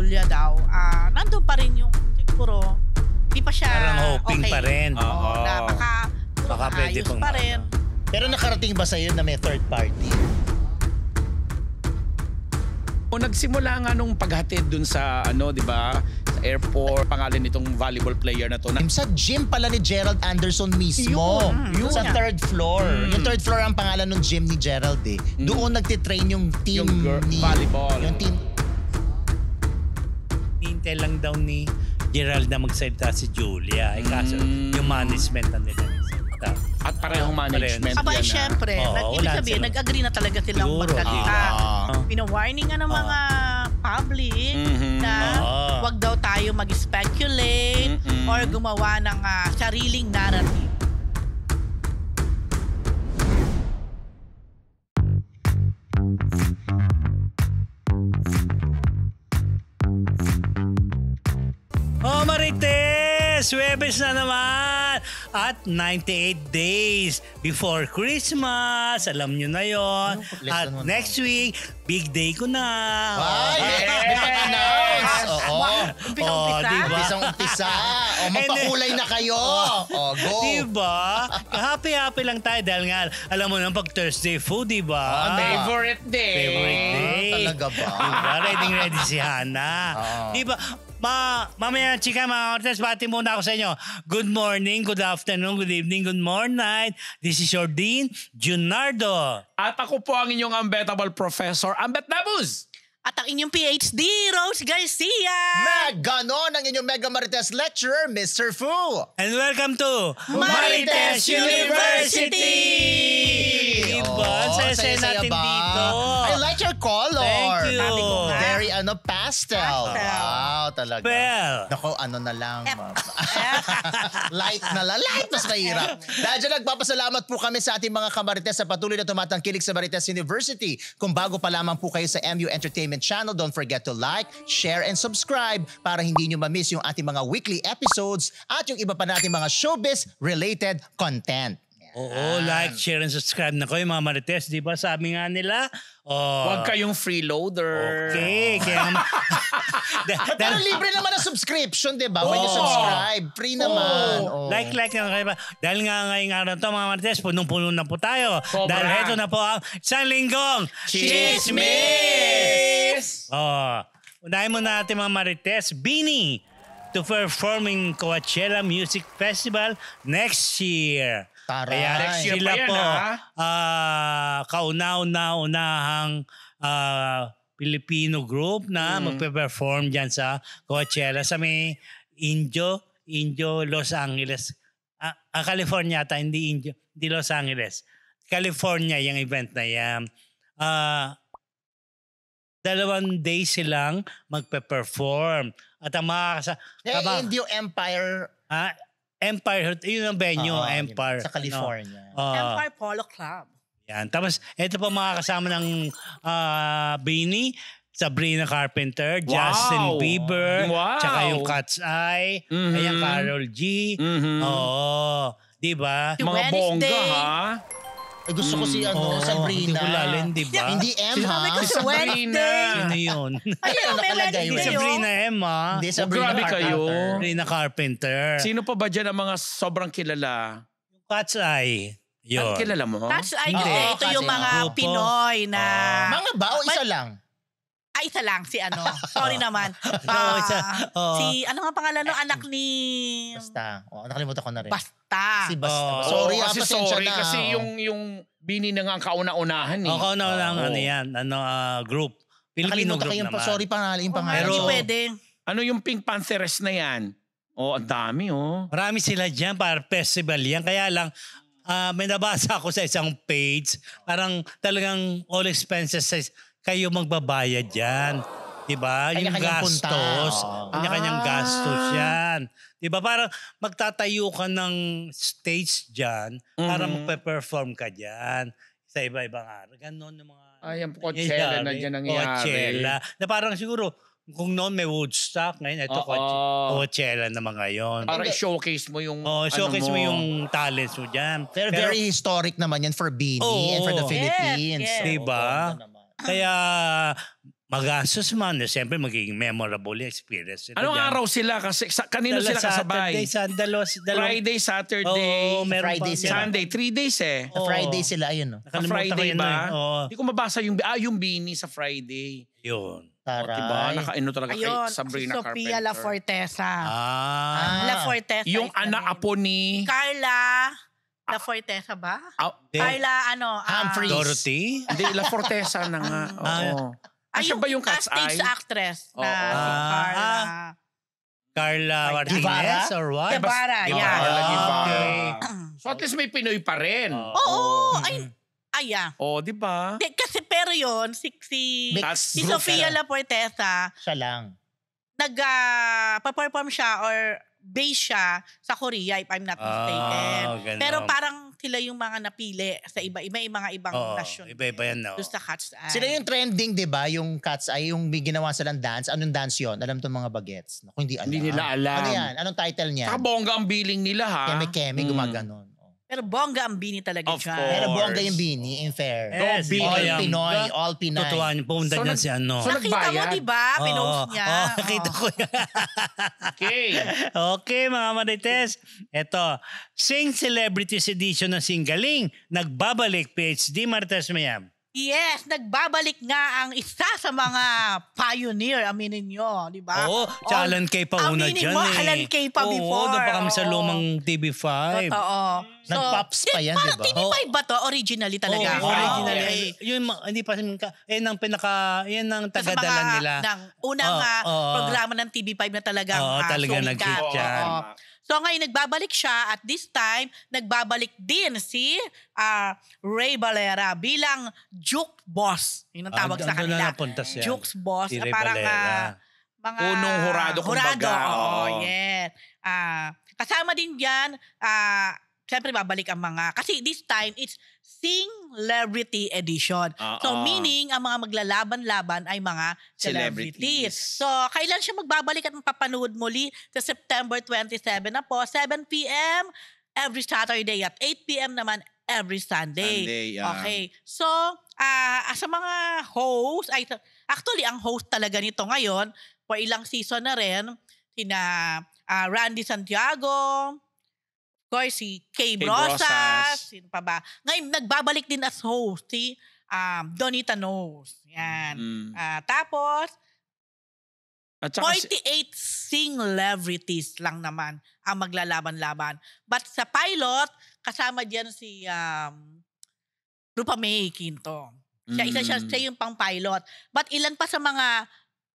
Julia daw, nandun pa rin yung siguro, hindi pa siya parang hoping okay. pa rin. Oo, na baka pwede ayos pa rin. Pero nakarating ba sa'yo na may third party? Nagsimula nga nung paghatid dun sa di ba, sa airport, pangalan nitong volleyball player na to. Sa gym pala ni Gerald Anderson mismo. Yun. Sa third floor. Yung third floor ang pangalan ng gym ni Gerald eh. Doon nagtitrain yung team ni volleyball. Yung team. Hintay lang daw ni Gerald na magsalita si Julia. Kaso yung management na nila nagsalita. At parehong management Abay, syempre. Ibig sabihin, nag-agree na talaga silang magsalita. Pina-warning nga ng mga public na wag daw tayo mag-speculate or gumawa ng sariling narrative. Oh, Marites! Webes na naman! At 98 days before Christmas. Alam nyo na yon. At next week, big day ko na. Ay! May pang-announce! Oo. Umpisa-umpisa. Magpakulay na kayo. Go. Diba? Happy-happy lang tayo dahil nga, alam mo naman pag Thursday food, diba? Favorite day. Favorite day. Talaga ba? Diba? Ready si Hana. Diba? Mamaya, chika, mga artist, bati muna ako sa inyo. Good morning, good afternoon, good evening, good morning, night. This is your Dean, Junardo. At ako po ang inyong unbettable professor, Ambet Nabuz. At ang inyong PhD, Rose Garcia. Ganon ang inyong Mega Marites lecturer, Mr. Fu. And welcome to Marites University! Diba? Saya-saya natin dito. I like your color. Thank you. Very pastel. Wow, talaga. Well. Naku, na lang. Light na lang. Light, mas mahirap. Dahil dyan, nagpapasalamat po kami sa ating mga kamarites sa patuloy na tumatangkilik sa Marites University. Kung bago pa lamang po kayo sa MU Entertainment Channel, don't forget to like, share, and subscribe para hindi nyo ma-miss yung ating mga weekly episodes at yung iba pa nating mga showbiz-related content. Oo, like, share, and subscribe na kayo mga Marites. Di ba sabi nga nila? Huwag kayong freeloader. Okay. Pero libre naman ang subscription, di ba? When you subscribe, free naman. Like na kayo ba? Dahil nga ngayong araw to mga Marites, punong-puno na po tayo. Sobra. Dahil heto na po ang isang linggong Chismis! Unahin mo natin mga Marites, Bini to performing Coachella Music Festival next year. Taray. Kaya Next year sila pa yan, po kauna-unahang Filipino group na magpe-perform dyan sa Coachella sa may Indio, Los Angeles. California ata, hindi Los Angeles. California yung event na yan. 2 days silang magpe-perform. At ang mga Indio Empire. Empire, yun ang venue, Empire. Sa California. Empire Polo Club. Yan. Tapos, ito po mga kasama ng Bini, Sabrina Carpenter, Justin Bieber, tsaka yung Cat's Eye, ayan, Karol G. Oo. Diba? Mga bongga, ha? Gusto ko si Sabrina. Hindi ko lalin, diba? Hindi M, ha? Si Sabrina. Sino yun? Ayun, may nakalagay Wednesday. Sabrina M, ha? Hindi, Sabrina Grabe kayo. Sabrina Carpenter. Sino pa ba dyan ang mga sobrang kilala? Cat's Eye. Yun. Ang kilala mo? That's Hindi, ito yung mga Grupo. Pinoy na... Mga ba o isa lang? Isa lang, si Sorry naman. Si, ano nga pangalan ng anak ni... Basta. Nakalimutan ko na rin. Basta. Si Basta. Sorry, pasensya na. kasi yung Bini na nga ang kauna-unahan eh. Kauna-unahan yan. Group. Filipino Nakalimutan ko group yung naman. sorry pangalan yung pangalan. Hindi Pero- pwede. Ano yung Pink Panthers na yan? Ang dami Marami sila dyan para festival yan. Kaya lang, may nabasa ako sa isang page. Parang talagang all expenses kayo magbabayad dyan. Diba? Yung Kanya-kanyang gastos. punta. Kanya-kanyang gastos yan. Diba? Parang magtatayo ka ng stage dyan para magpe-perform ka dyan sa iba-ibang araw. Ganon yung mga... Ay, ang Coachella na dyan nangyayari. Coachella. Na parang siguro, kung noon may Woodstock, ngayon ito Coachella naman ngayon. Para i-showcase mo yung... showcase mo yung talents mo dyan. Pero very historic naman yan for Bini and for the Philippines. Yes. Diba? Kaya magastos man. Siyempre, magiging memorable yung experience. Anong araw sila? Kasi kanino sila kasabay? Friday, Saturday, Friday sila. Sunday. 3 days eh. Sa Friday sila, ayun. Friday ba? Oo. Hindi ko mabasa yung Bini sa Friday. Yun. Taray. Diba? Nakaino talaga kay Ayun, Sabrina si Sofia Carpenter. La Fortesa. Ah. La Fortesa. Yung is the anak name. apo ni... Carla La Fortesa ba? Carla Humphreys. Dorothy? Hindi, La Fortesa na nga. Oo. Siya ba yung Cat's stage Eye? actress na Oo. si Carla. Carla Martinez Guevara? or what? Guevara, yeah. Carla Guevara. Okay. So at least may Pinoy pa rin. Oo, yeah. Oh, di ba? Kasi pero yun, si That's group Sofia na. La Fortesa, Siya lang. nag-perform siya or base siya sa Korea if I'm not mistaken. ganon. Pero parang sila yung mga napili sa iba-iba, yung mga ibang Oo, nasyon. iba-iba yan, no? Doon sa Cat's Eye. Sila yung trending, di ba? Yung Cat's Eye, yung may ginawa silang dance. Anong dance yon? Alam to mga bagets. Naku, hindi alam. Hindi nila alam. Ano yan? Anong title niya? Saka bongga ang billing nila ha. Keme-keme, gumaganon. Pero bongga ang bini talaga Of siya. course. Pero buwangga yung Bini, in fair. Yes, all yung- Pinoy, all Pinay. Totoo, pumunta So, niya si ano. so, Nakita mo, nagbayad? di ba? Pinost niya. Oo, nakita ko yan. Okay. Okay, mga Marites. Ito, Sing Celebrities Edition ng Singaling. Nagbabalik, PhD Marites Mayam. Yes, nagbabalik nga ang isa sa mga pioneer, aminin nyo, di ba? Oo, sa Alan Kay pa una aminin dyan mo, eh. Alan Kay pa before. Oo, doon pa kami sa Oo. lumang TV5. Totoo. Nag-pops pa yan, di ba? Parang TV5 ba to? Originally talaga. Oo, original. Okay. Yun, hindi pa yan ang yan ang tagadala nila. Ng unang Oo. programa ng TV5 na talagang Oo, talaga sumikat. nag-hit yan. Oo. So ngayon nagbabalik siya at this time nagbabalik din si Ray Valera bilang Juke Boss. Yun ang tawag sa doon kanila. na napunta siya. Juke Boss. Si Na Ray parang Valera. mga Punong hurado, kumbaga. Oo, Oo. yes. Kasama din diyan siyempre babalik ang mga kasi this time it's Sing-Lebrity Edition. So meaning ang mga maglalaban-laban ay mga celebrities. So kailan siya magbabalik at mapapanood muli? Sa September 27 na po, 7 p.m. every Saturday at 8 p.m. naman every Sunday. Okay. So sa mga host, actually ang host talaga nito ngayon for ilang season na rin, sina Randy Santiago, of course, si Kay Brosas. Sino pa ba? Ngayon, nagbabalik din as host si Donita Knows. Yan. Tapos, At saka 48 Sing-Lebrities lang naman ang maglalaban-laban. But sa pilot, kasama dyan si Rupa May Quinto. Siya yung pang-pilot. But ilan pa sa mga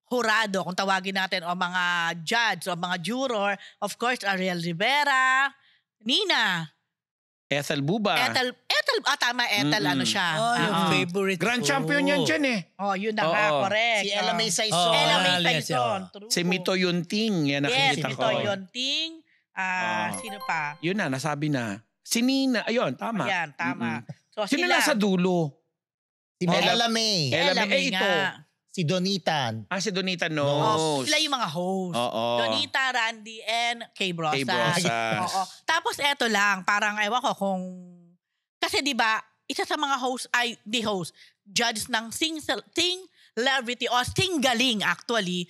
hurado, kung tawagin natin, o mga judge, o mga juror, of course, Ariel Rivera, Nina. Ethel Buba. Ethel, tama, Ethel, ano siya. Yung favorite Grand ko. champion yan dyan eh. Oh, yun na nga, Oo. correct. Si Ella May Saison. Oo. Ella May Alias, Saison. oo. True. Si Mito Yunting. Yan Yes, nakikita si ko. Mito Yunting. Sino pa? Yun na, nasabi na. Si Nina. Ayun, tama. Yan, tama. So, Sino sila. nasa dulo? Si Ella May. Ella May. nga. Ito. Si Donitan. Si Donita Oh, knows. sila yung mga host. Oo. Donita, Randy, and Kay Brosas. Kay Brosas. Oo. Tapos eto lang, parang ewan ko kung... Kasi di ba isa sa mga host, the host, judge ng Sing-Lebrity o Singaling actually,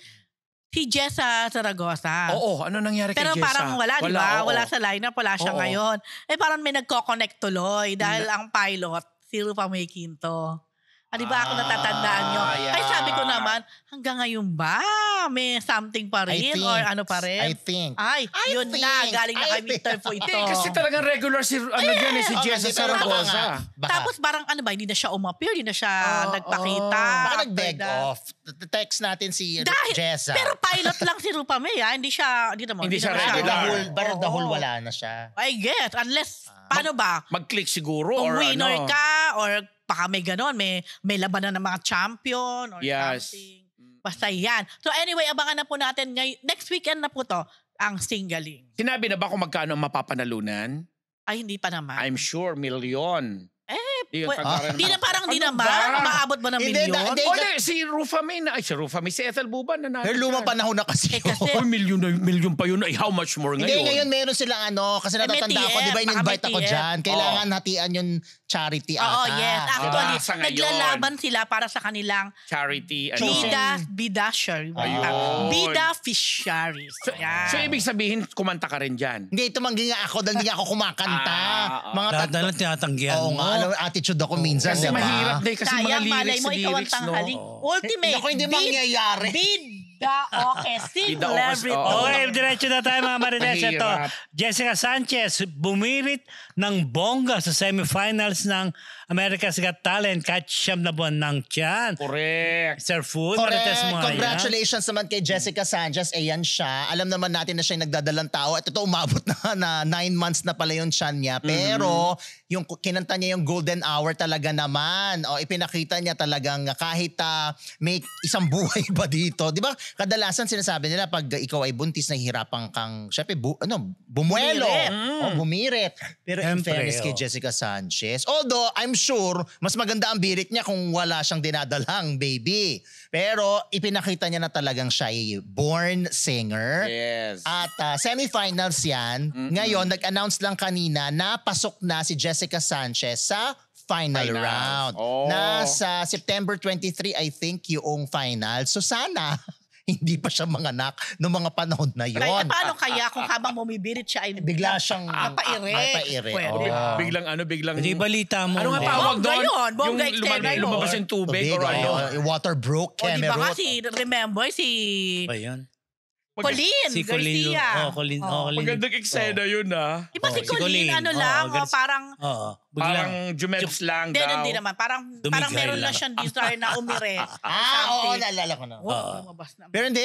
si Jessa Zaragoza. Oo, ano nangyari kay Pero Jessa? parang wala, di ba? oo. Wala sa lineup, wala siya Oo. ngayon. Parang may nagko-connect tuloy dahil ang pilot, si Rupa May Quinto. Di ba ako natatandaan nyo? yeah. Ay sabi ko naman, hanggang ngayon ba? May something pa rin? Or ano pa rin? I think. Ay, yun na. Galing na kay Mr. Po ito. Hindi, kasi talagang regular si, dyan eh, si Oo, Jessa kasi pero Zaragoza. baka- Tapos parang ano ba, hindi na siya umappear, hindi na siya nagpakita. Baka After nag-beg that. off. Text natin si Dahil- Jessa. Pero pilot lang si Rupa May, hindi siya, hindi naman Hindi siya naman regular. Dahul Oo. wala na siya. I guess, unless, paano ba? Mag-click siguro Kung or winner ano. ka, or baka may ganon, may labanan ng mga champion, or Yes. something. Basta yan. So anyway, abangan na po natin next weekend na po to, ang Singaling. Sinabi na ba kung magkano ang mapapanalunan? Ay, hindi pa naman. I'm sure, milyon. Di na parang di naman. Maabot ba ng Hindi, milyon? hindi. Si Rufa May si Ethel Buban na Pero lumang panahon na kasi. kasi- Oy, milyon pa yun. Ay, how much more Hindi, ngayon meron silang kasi natatanda ko, di ba in-invite ako dyan. Kailangan hatian yung charity ata. Oo, yes. Actually, Sa ngayon. naglalaban sila para sa kanilang charity. Bida Sherry. Bida Fisheries. So, ibig sabihin, kumanta ka rin dyan. Hindi, tumanggi nga ako dahil hindi nga ako kumakanta. Mga Lahat na lang tinatanggihan Oo mo. nga, alam, attitude ako minsan. Kasi diba? mahirap din kasi mga Sayang, malay lyrics mo, sa ikaw ang lyrics, no? tanghaling. Ultimate. Ako hindi mangyayari. Bida okay. Sing Bida okay, everything. oo. Okay, diretso na tayo mga Marites. Ito, Mahirap. Jessica Sanchez bumirit ng bongga sa semifinals ng America's Got Talent kahit 9 na buwan ng tiyan. Correct. Sir Food, Correct. Marites mo. Congratulations naman kay Jessica Sanchez. Ayan siya. Alam naman natin na siya yung nagdadalang tao. At ito umabot na 9 months na pala yung tiyan niya. Pero yung kinanta niya yung golden hour talaga naman. O ipinakita niya talagang kahit may isang buhay ba dito. Di ba? Kadalasan sinasabi nila pag ikaw ay buntis, nahihirapan kang, syempre, bumuelo. Bumirit. Pero in Siyempre, fairness kay Jessica Sanchez. Although, I'm sure, mas maganda ang birit niya kung wala siyang dinadalang baby. Pero ipinakita niya na talagang siya ay born singer. Yes. At semifinals yan. Ngayon, nag-announce lang kanina na pasok na si Jessica Sanchez sa final round. Oh. Nasa September 23, I think, yung final. So sana, hindi pa siya manganak noong mga panahon na yon. Paano kaya kung habang bumibirit siya ay Bigla siyang napairit? Pwede. Biglang Hindi balita mo. ano nga tawag Bongga doon? yun. Bongga Yung extender yun. lumabas yung tubig or ano? Water broke, O di ba Cameron. kasi, remember si Ba yun? Colleen Si Colleen. Garcia. Colleen. Magandang eksena yun Di ba si si Colleen, Colleen. ano lang, Garcia. parang Parang jumels lang daw. hindi naman. Parang meron na lang. siyang desire na umire. Oo, naalala ko na. Lumabas na. Pero hindi,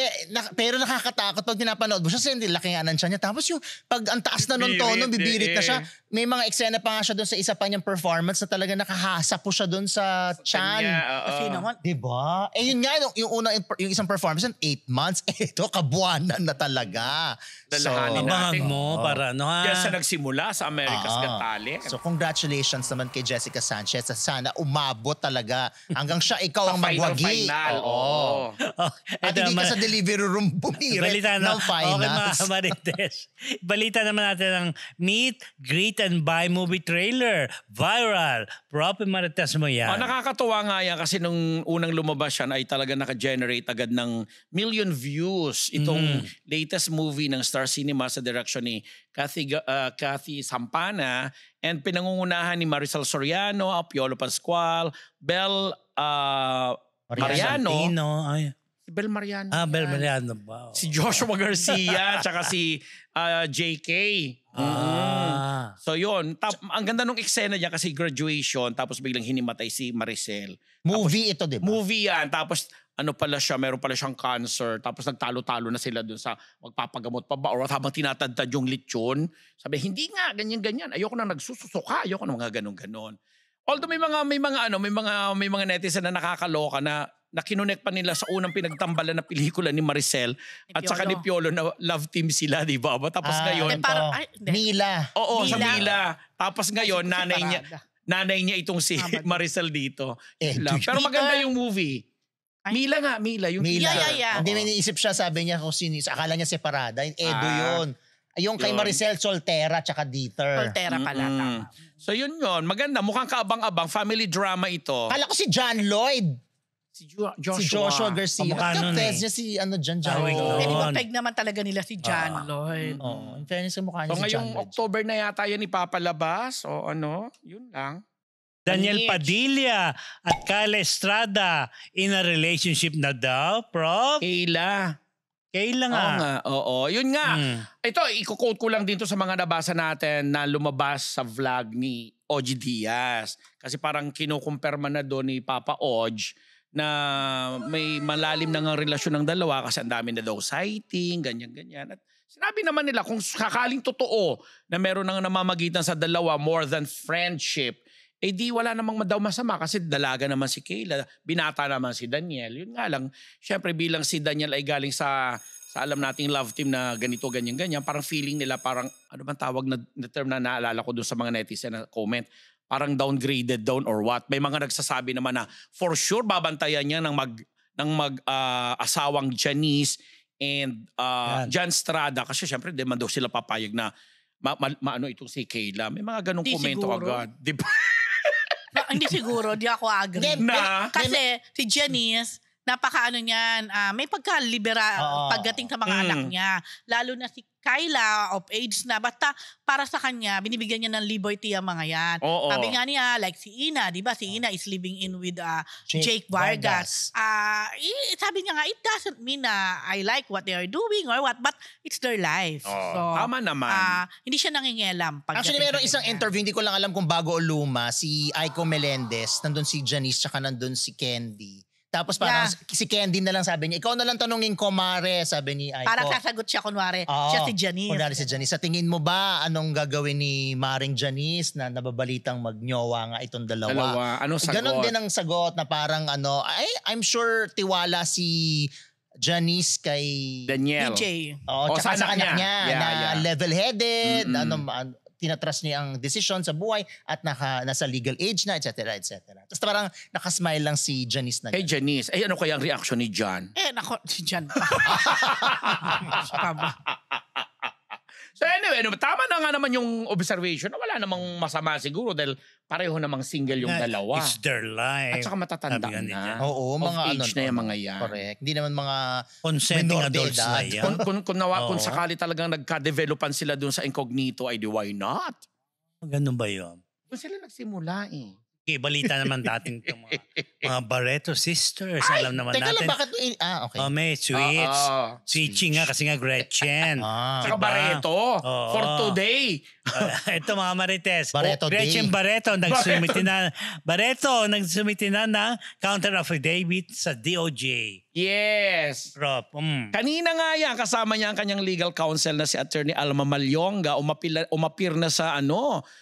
pero nakakatakot pag pinapanood mo siya. Kasi hindi, laki nga ng tiyan niya. Tapos yung pag ang taas na nung tono, bibirit na siya. May mga eksena pa nga siya doon sa isa pa niyang performance na talaga nakahasa po siya doon sa tiyan. Kasi naman, Diba? Yun nga, yung isang performance, 8 months, ito, kabuanan na talaga. Dalahanin Abangan natin. mo para ano ha. Diyan sa nagsimula sa America's Got Talent. So congratulations naman kay Jessica Sanchez. Sana umabot talaga hanggang siya ikaw ang magwagi. Final. Oo. At hindi ka sa delivery room bumirit Balita ng finals. Okay mga Marites. Balita naman natin ang Meet, Greet and Buy movie trailer. Viral. Proper Marites mo yan. Nakakatuwa nga yan kasi nung unang lumabas yan ay talaga naka-generate agad ng million views. Itong latest movie ng Star Cinema sa direction ni Kathy Sampana and pinangungunahan ni Marisol Soriano, Piolo Pascual, Bel Mariano. Santino. Ay. Si Bel Mariano. Bel Mariano ba? Si Joshua Garcia, tsaka si JK. So yun, ang ganda nung eksena niya kasi graduation tapos biglang hinimatay si Maricel. Movie ito, di ba? Movie yan. Tapos meron pala siyang cancer. Tapos nagtalo-talo na sila dun sa magpapagamot pa ba or habang tinatadtad yung lechon. Sabi, hindi nga, ganyan-ganyan. Ayoko na nagsususuka. Ayoko na mga ganon-ganon. Although may mga netizen na nakakaloka na kinonect pa nila sa unang pinagtambalan na pelikula ni Maricel at saka ni Piolo na love team sila, di ba? Tapos ngayon, Mila. oo, sa Mila. Tapos ngayon, nanay niya itong si Maricel dito. Pero maganda yung movie. Mila nga, Mila. Yung Mila. Yeah. Hindi, may niisip siya, sabi niya kung sino. Akala niya separada. Yung Edo yun. Yung kay Maricel, Soltera, tsaka Dieter. Soltera pala. Tama. So yun. Maganda. Mukhang kaabang-abang. Family drama ito. Kala ko si John Lloyd. Si Joshua. Si Joshua Garcia. Kamukha nun Kapes niya si John Tawag Lloyd. Eh, di ba peg naman talaga nila si John Lloyd? Oo. In fairness, mukha So niya si John ngayong Lloyd. October na yata yan ipapalabas. O yun lang. Daniel Manich. Padilla at Kyle Estrada in a relationship na daw, Prof? Kayla. Kailan nga. Oo nga, oo. Yun nga. Ito, i-quote ko lang dito sa mga nabasa natin na lumabas sa vlog ni Ogie Diaz. Kasi parang kinukumpirma na doon ni Papa Oj na may malalim na nga relasyon ng dalawa kasi ang dami na daw sighting, ganyan-ganyan. At sinabi naman nila kung sakaling totoo na meron nang namamagitan sa dalawa more than friendship, eh di wala namang daw masama kasi dalaga naman si Kayla, binata naman si Daniel. Yun nga lang, syempre bilang si Daniel ay galing sa alam nating love team na ganito, ganyan-ganyan, parang feeling nila parang, ano bang tawag na term na naalala ko doon sa mga netizen na comment, parang downgraded down or what. May mga nagsasabi naman na for sure babantayan niya ng asawang Janice and Jan Estrada kasi syempre di man daw sila papayag na maano itong si Kayla. May mga ganong komento agad. Di ba? Hindi siguro, di ako agree. Kasi si Janice, napakaano niyan, may pagka-libera pagdating sa mga anak niya. Lalo na si Kayla of age na. Basta para sa kanya, binibigyan niya ng liberty ang mga yan. Sabi nga niya, like si Ina, di ba? Si Ina is living in with Jake Vargas. Sabi niya nga, it doesn't mean na I like what they are doing or what, but it's their life. So, tama naman. Hindi siya nangingialam. Actually, meron isang interview, hindi ko lang alam kung bago o luma, si Aiko Melendez, nandun si Janice, tsaka nandun si Candy. Tapos parang si Candy na lang sabi niya, ikaw na lang tanungin ko, Mare, sabi ni Aiko. Parang sasagot siya, kunwari, siya si Janice. Kunwari si Janice. Sa tingin mo ba, anong gagawin ni Maring Janice na nababalitang magnyowa nga itong dalawa? Anong sagot? Ganon din ang sagot na parang I'm sure tiwala si Janice kay Daniel. DJ. Tsaka sa anak niya na level-headed, tinatrust niya ang decision sa buhay at nasa legal age na, etc. Tapos parang nakasmile lang si Janice na. Hey Janice, ano kaya ang reaction ni John? Nako, si John. So anyway, tama na nga naman yung observation na wala namang masama siguro dahil pareho namang single yung dalawa. It's their life. At saka matatanda na. Oo, mga age na yung mga yan. Correct. Hindi naman mga consenting adults na yan. Kung sakali talagang nagka-developan sila dun sa incognito, ay di why not? Ganun ba yun? Kung sila nagsimula eh. Okay, balita naman dating itong mga Barreto sisters. Alam naman teka natin. Lang, bakit? Okay. May sweets. Switching nga kasi nga Gretchen. Saka Barreto. For today. Ito mga Marites. Barreto Gretchen Day. Barreto nagsumiti na ng counter affidavit sa DOJ. Yes. Rob. Kanina nga yan, kasama niya ang kanyang legal counsel na si Attorney Alma Malyonga. Umapir na sa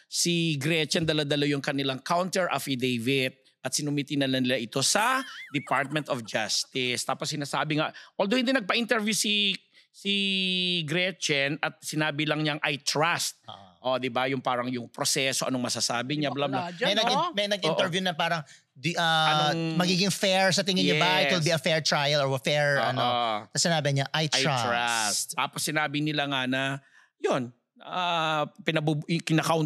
si Gretchen, dala-dala yung kanilang counter affidavit at sinumiti na nila ito sa Department of Justice. Tapos sinasabi nga, although hindi nagpa-interview si Gretchen at sinabi lang niyang I trust. Di ba? Yung parang yung proseso, anong masasabi niya, blah blah. May nag-interview na parang magiging fair sa tingin niyo ba? It will be a fair trial or a fair Tapos sinabi niya, I trust. Tapos sinabi nila nga na, yun,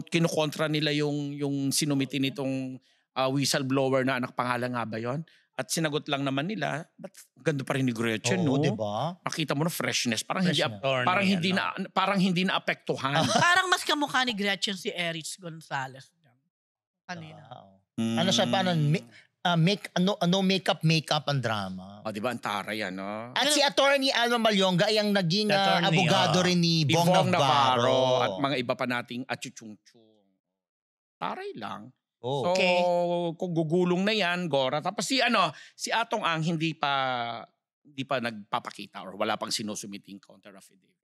kinukontra nila yung sinumiti nitong whistleblower na anak pangalan nga ba yun? At sinagot lang naman nila, ba't ganda pa rin ni Gretchen, no? Diba? Nakita mo na freshness. Parang hindi na apektuhan. Parang mas kamukha ni Gretchen si Erich Gonzalez. Kanina. Ano siya, paano? No makeup ang drama. Diba? Ang taray, ano? At si Attorney Alma Malyonga ay ang naging abogado rin ni Bong Navarro. At mga iba pa nating achuchungchung. Taray lang. So, kung gugulong na yan, Gora. Tapos si Atong Ang hindi pa nagpapakita or wala pang sinusumiting counter affidavit.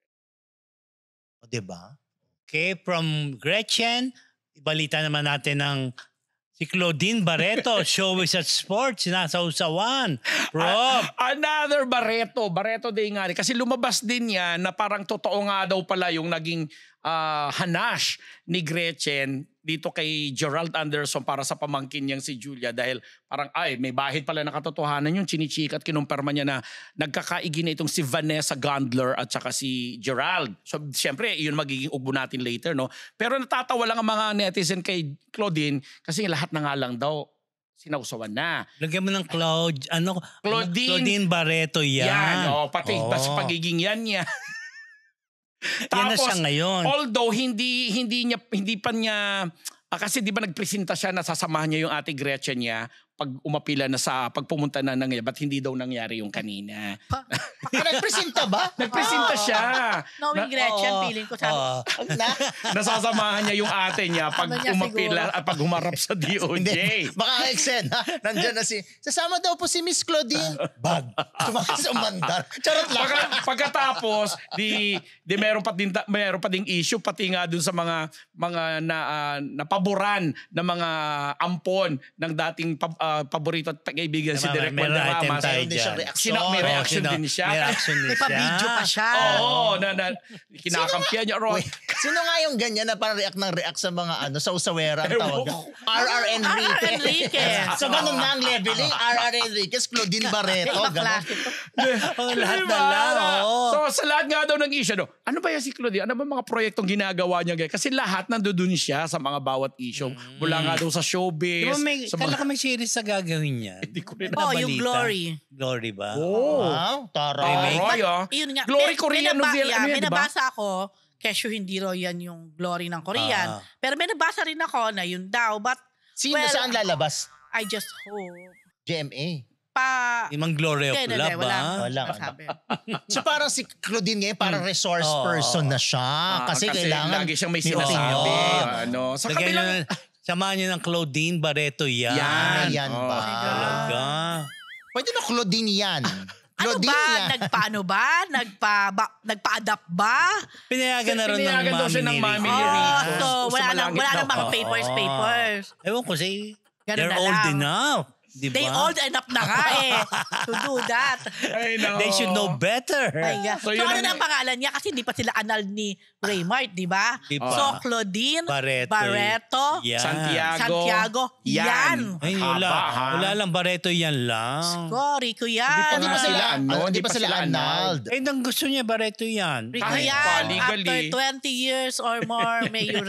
Diba? Okay, from Gretchen, ibalita naman natin ng si Claudine Barreto, showbiz at sports, sinasawsawan. Rob. Another Barreto Day nga. Kasi lumabas din yan na parang totoo nga daw pala yung naging hanash ni Gretchen dito kay Gerald Anderson para sa pamangkin niyang si Julia dahil parang may bahid pala na katotohanan yung chinichika at kinumpirma niya na nagkakaigi na itong si Vanessa Gondler at saka si Gerald. So siyempre yun magiging ugbo natin later, no? Pero natatawa lang ang mga netizen kay Claudine kasi lahat na nga lang daw sinausawan na. Lagyan mo ng Claudine Barreto yan. Pati sa pagiging yan niya. Yan na siya ngayon. Although hindi pa niya kasi di ba nagpresenta siya na sasamahan niya yung ate Gretchen niya pag umapila na sa pagpumunta na nangyari, ba't hindi daw nangyari yung kanina? Nagpresenta ba? Nagpresenta siya. Knowing Gretchen, feeling ko nasasamahan niya yung ate niya pag umapila at pag humarap sa DOJ. Baka eksena, nandyan na sasama daw po si Miss Claudine. Bag. Tumakas sa mandar. Charot lang. Pagkatapos, meron pa ding issue pati nga dun sa mga napaboran na mga ampon ng dating paborito at kaibigan si Direk Valderrama. May reaction din siya. May pa-video pa siya. Kinakampihan niya. Sino nga yung ganyan na parang react ng react sa mga sa usawera ang tawag? R.R. Enriquez. So ganun na ang leveling. R.R. Enriquez, Claudine Barreto. Ganun. Lahat na lang. So sa lahat nga daw ng issue, ano ba yan si Claudine? Ano ba mga proyektong ginagawa niya? Kasi lahat nandoon siya sa mga bawat issue. Mula nga daw sa showbiz. Kala ka may series na gagawin niya. Hindi ko rin yung Glory. Glory ba? Wow, taray. Yun nga. Glory Korean novel. May nabasa ako, kesyo hindi raw yan yung Glory ng Korean. Pero may nabasa rin ako na yun daw. But, saan lalabas? I just hope. GMA. Imang Glory of Love ba? Wala. So parang si Claudine ngayon, parang resource person na siya. Kasi kailangan lagi siyang may sinasabi. Sa kabilang... Samahan niyo ng Claudine Barreto yan. Yan ba? Talaga. Pwede na Claudine yan. Claudine yan. Nagpaano ba? Nagpa-adapt ba? Pinayagan na rin ng mami ni Rico. So wala nang mga papers. Ewan ko si they're old enough. Diba? They old enough na nga to do that. I know. They should know better. So ano na ang pangalan niya? Kasi hindi pa sila anal ni Raymart, di ba? So Claudine Barreto Santiago. Yan. Ay, wala lang Barreto yan lang. Sorry ko yan. Hindi pa sila annulled. Eh, nang gusto niya Barreto yan. Rico yan, after 20 years or more, may you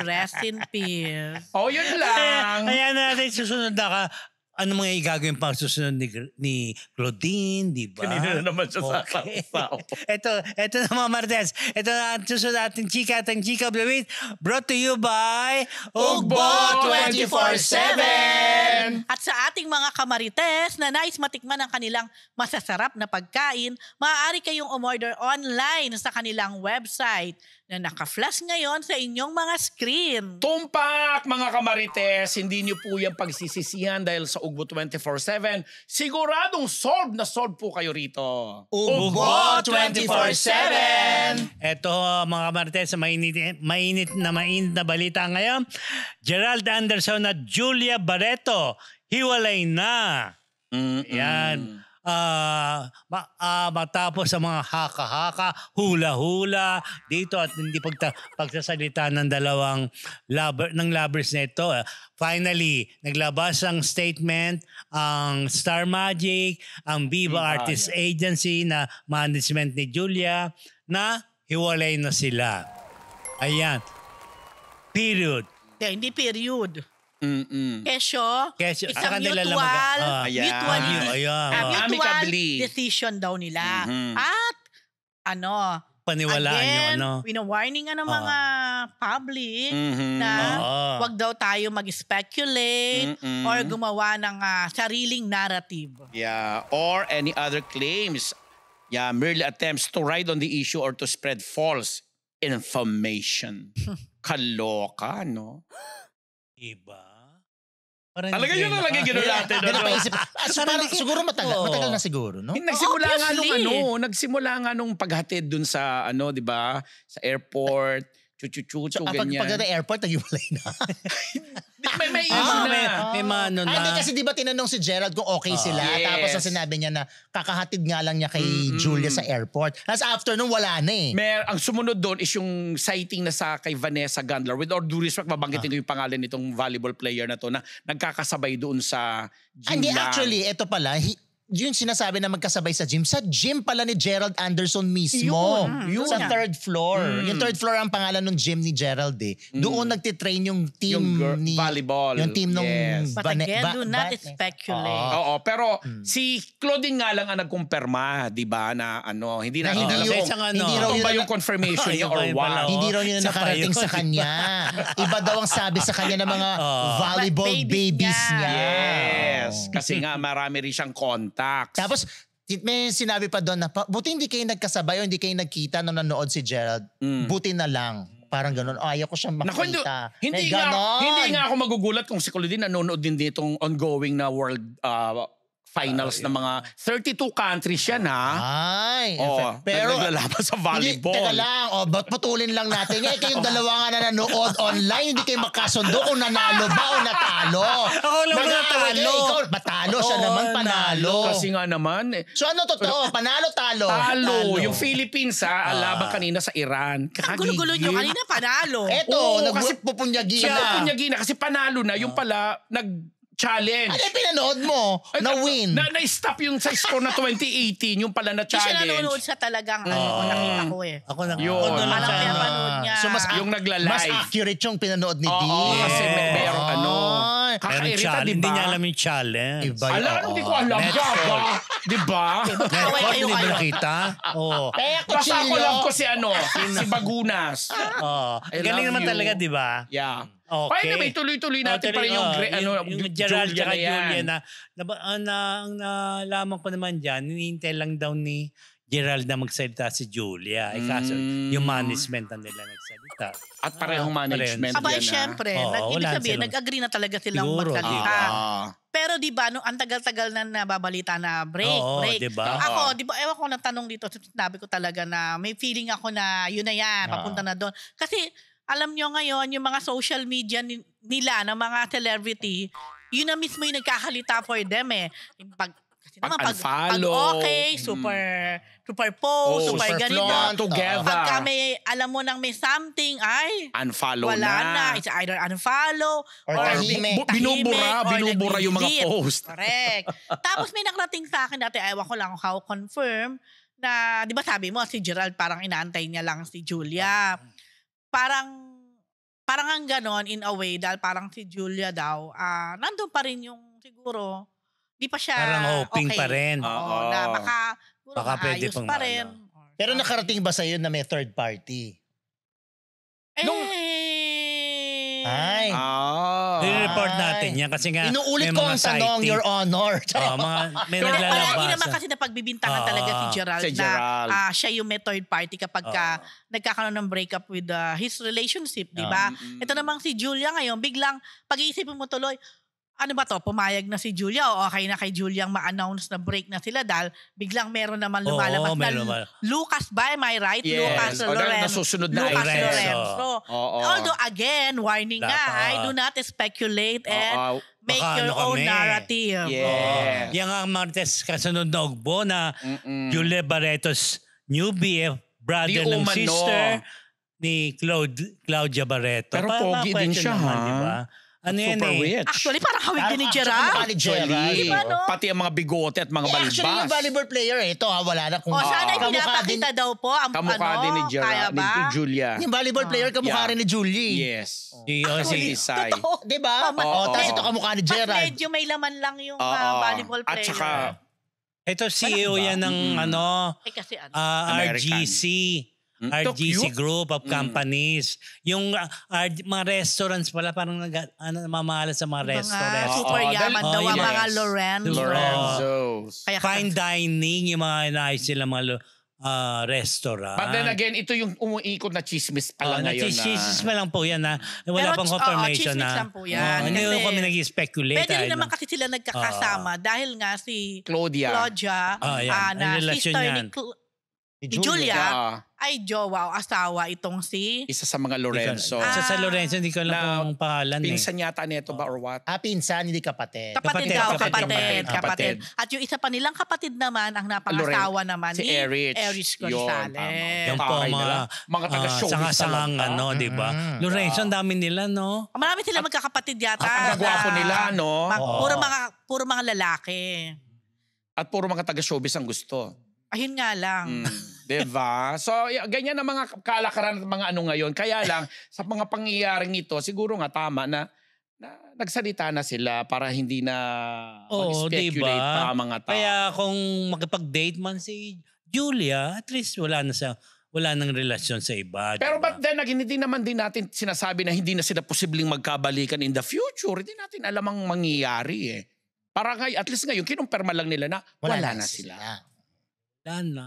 rest in peace. Yun lang. Ayan natin, susunod na ka. Ano mga igagawin pang susunod ni Claudine, di ba? Kanina na naman siya sa Ito na mga Martes. Ito na ang susunod natin chika at ang chika of the week. Brought to you by Ugbo 24/7! At sa ating mga kamarites na nais matikman ang kanilang masasarap na pagkain, maaari kayong umorder online sa kanilang website na naka-flash ngayon sa inyong mga screen. Tumpak mga kamarites, hindi niyo po yan pagsisisihan dahil sa Ugbo 24/7. Siguradong solve po kayo rito. Ugbo 24/7! Ito mga kamarites, mainit na balita ngayon. Gerald Anderson at Julia Barreto, hiwalay na. Yan. Matapos sa mga haka-haka, hula-hula dito at hindi pagsasalita ng lovers na ito. Finally, naglabas ang statement ang Star Magic, ang Viva Artist Agency na management ni Julia na hiwalay na sila. Ayan. Period. Hindi period. Kesyo, isang mutual decision daw nila. At paniwalaan nyo, wina-warning ng mga public na wag daw tayo mag-speculate or gumawa ng sariling narrative. Yeah, or any other claims. Yeah, merely attempts to ride on the issue or to spread false information. Kaloka, no? Iba. Talaga yun na lagi gano'n natin. Siguro matagal na siguro, no? Nagsimula nga nung paghatid dun sa, di ba? Sa airport, chuchu-chuchu, ganyan. Pag airport, nag-iwalay na. May issue na. May mano na. Hindi kasi di ba tinanong si Gerald kung okay sila. Tapos ang sinabi niya na kakahatid nga lang niya kay Julia sa airport. Tapos after nung wala na eh. Ang sumunod doon is yung sighting na sa kay Vanessa Gandler. With all due respect, mabanggitin ko yung pangalan nitong volleyball player na to na nagkakasabay doon sa gym Hindi, lang. actually, ito pala, yung sinasabi na magkasabay sa gym pala ni Gerald Anderson mismo. Yun. Sa third floor. Yung third floor ang pangalan ng gym ni Gerald eh. Doon nagtitrain yung team ni volleyball. Yung team nung But again, do not speculate. Oo, pero si Claudine nga lang ang nagkumpirma, di ba, na hindi na hindi raw ba yung confirmation niya or what? Hindi raw yun nakarating sa kanya. Iba daw ang sabi sa kanya ng mga volleyball babies niya. Yes. Kasi nga marami rin siyang contacts. Tapos may sinabi pa doon na buti hindi kayo nagkasabay o hindi kayo nagkita nung nanood si Gerald. Buti na lang. Parang gano'n. Ayaw ko siyang makita. Hindi nga ako magugulat kung si Claudine nanonood din ditong ongoing na World finals ng mga 32 countries yan, ha? Ay, Pero naglalaban sa volleyball. Teka lang, ba't putulin lang natin? Eh, kayong dalawa nga na nanonood online, hindi kayo magkasundo kung nanalo ba o natalo. Ako lang ba natalo? Ikaw, matalo, siya naman panalo. Kasi nga naman. So ano totoo? Panalo-talo? Talo. Yung Philippines, laban kanina sa Iran. Ang gulo-gulo nyo kanina, panalo. Eto, kasi pupunyagi na. Pupunyagi na kasi panalo na. Yung pala, nag-challenge. Ano yung pinanood mo? Na-win? Na-stop yung sa score na 2018, yung pala Hindi siya na-challenge. nanonood sa talagang nakita ko eh. Ako na. Yun. Ako na lang Parang sa pinapanood niya. So yung nagla-live. Mas accurate yung pinanood ni D. Oo, kasi merong Ay. Kakairita, di Hindi ba? niya alam yung challenge. Iba Alam, hindi ko alam. Gaga. Di ba? Kaway kayo Hindi ba kayo. nakita? Oo. Kaya Basta ako kuchilyo. lang ko si Bagunas. Oo. I Galing love naman you. talaga, di ba? Yeah. Okay. Anyway, tuloy-tuloy natin pa rin yung, yung Gerald Julia at na yan. Julia na ang nalaman ko naman dyan, hinihintay lang daw ni Gerald na magsalita si Julia. Eh kaso, yung management na nila nagsalita. At parehong management. Abay, yan, syempre. Oo, Ibig wala sabihin, silang- nag-agree na talaga silang Siguro, magsalita. Ah. Pero di ba, ang tagal-tagal na nababalita na break. Oo, break. diba? Ako, di ba, ewan ko ng tanong dito, sinabi ko talaga na may feeling ako na yun na yan, papunta na doon. Kasi, alam nyo ngayon, yung mga social media nila, ng mga celebrity, yun na mismo yung nagkakalita for them eh. Yung kasi naman, pag Pag-unfollow. okay, super post, super super ganito. flaunt. Together. Pagka may, alam mo nang may something, ay, Unfollow wala na. na. It's either unfollow Or or tahimik. Binubura yung mga nag-delete. post. Correct. Tapos may nakarating sa akin dati, ewan ko lang how confirm, na, di ba sabi mo, si Gerald parang inaantay niya lang si Julia. Parang ang ganon in a way, dahil parang si Julia daw, nandun pa rin yung siguro, di pa siya Parang hoping okay. pa rin. Oo, na baka Pwede maayos pang pa rin. Pero nakarating ba sa'yo na may third party? Ay. I-report natin yan kasi nga Inuulit may ko mga ang tanong, sighting. Your Honor. May Pero palagi naglalabas. naman kasi napagbibintangan talaga si Gerald Si Gerald. na siya yung may third party kapag nagkakaroon ng breakup with his relationship, di ba? Ito namang si Julia ngayon, biglang pag-iisipin mo tuloy, ano ba to, pumayag na si Julia o okay na kay Julia ang ma-announce na break na sila dahil biglang meron naman lumalabas na Lucas ba, am I right? Yes. Lucas Lorenzo. Nasusunod na Lucas Lorenzo. Lorenzo. Oo. Although again, warning nga, do not speculate and make Baka your ano own kami. narrative. Yes. Yan ang Martes kasunod na ugbo na Julia Barreto's new BF, brother Di ng umano. sister ni Claudia Barreto. Pero pogi din siya, ha? Diba? Ano yan Super eh? rich. Actually, parang hawig din ni Actually, Gerald. ni Gerald. Di ba, no? Pati ang mga bigote at mga balbas. Actually, yung volleyball player, ito wala na kung... O sana kamukha pinapakita daw po ang Kamukha din ni kaya Gerald, ba? ni Julia. Yung volleyball player, kamukha Yeah. rin ni Julie. Yes. Si Isay. Totoo. Di ba? Oo. Tapos ito kamukha ni Mas Gerald. medyo may laman lang yung Oo. volleyball At player. saka, ito CEO yan ng kasi ano. American. RGC. Ito RGC cute. Group of Companies. Yung mga restaurants pala parang namamahala sa mga restaurants. Super Oo, yaman daw ang yes. mga Lorenzo. Lorenzo's. Kaya Fine dining, yung mga inaayos sila mga restaurant. But then again, ito yung umuikot na chismis pala ngayon na. Chismis pa lang po yan na wala Pero, pang confirmation chismis na. lang po yan. Hindi Kasi ko kami nag-speculate. pwede rin naman kasi sila nagkakasama dahil nga si Claudia. yan. na Ang relasyon sister yan. ni Julia Ah, ay jowa o asawa itong si isa sa mga Lorenzo. Sa Lorenzo, hindi ko alam Na kung pangalan eh. Pinsan yata nito ba or what? Pinsan, hindi kapatid. kapatid. Kapatid. At yung isa pa nilang kapatid naman, ang napangasawa naman Si ni Erich. Gonzalez. Yung po Tahay nila. Mga taga-showbiz sangasangang talaga. di ba? Lorenzo, ang dami nila, no? Marami sila magkakapatid yata. At ang gagwapo nila, no? Puro mga lalaki. At puro mga taga-showbiz ang gusto. Ayun nga lang. Diba? So, ganyan ang mga kalakaran at mga ano ngayon. Kaya lang, sa mga pangyayaring ito, siguro nga tama na nagsalita na sila para hindi na mag-speculate pa ang mga tao. Kaya kung makipag-date man si Julia, at least wala nang relasyon sa iba. Pero diba? but then again, hindi naman din natin sinasabi na hindi na sila posibleng magkabalikan in the future. Hindi natin alam ang mangyayari eh. Para ngayon, at least ngayon, kinumpirma lang nila na wala na sila. Wala na.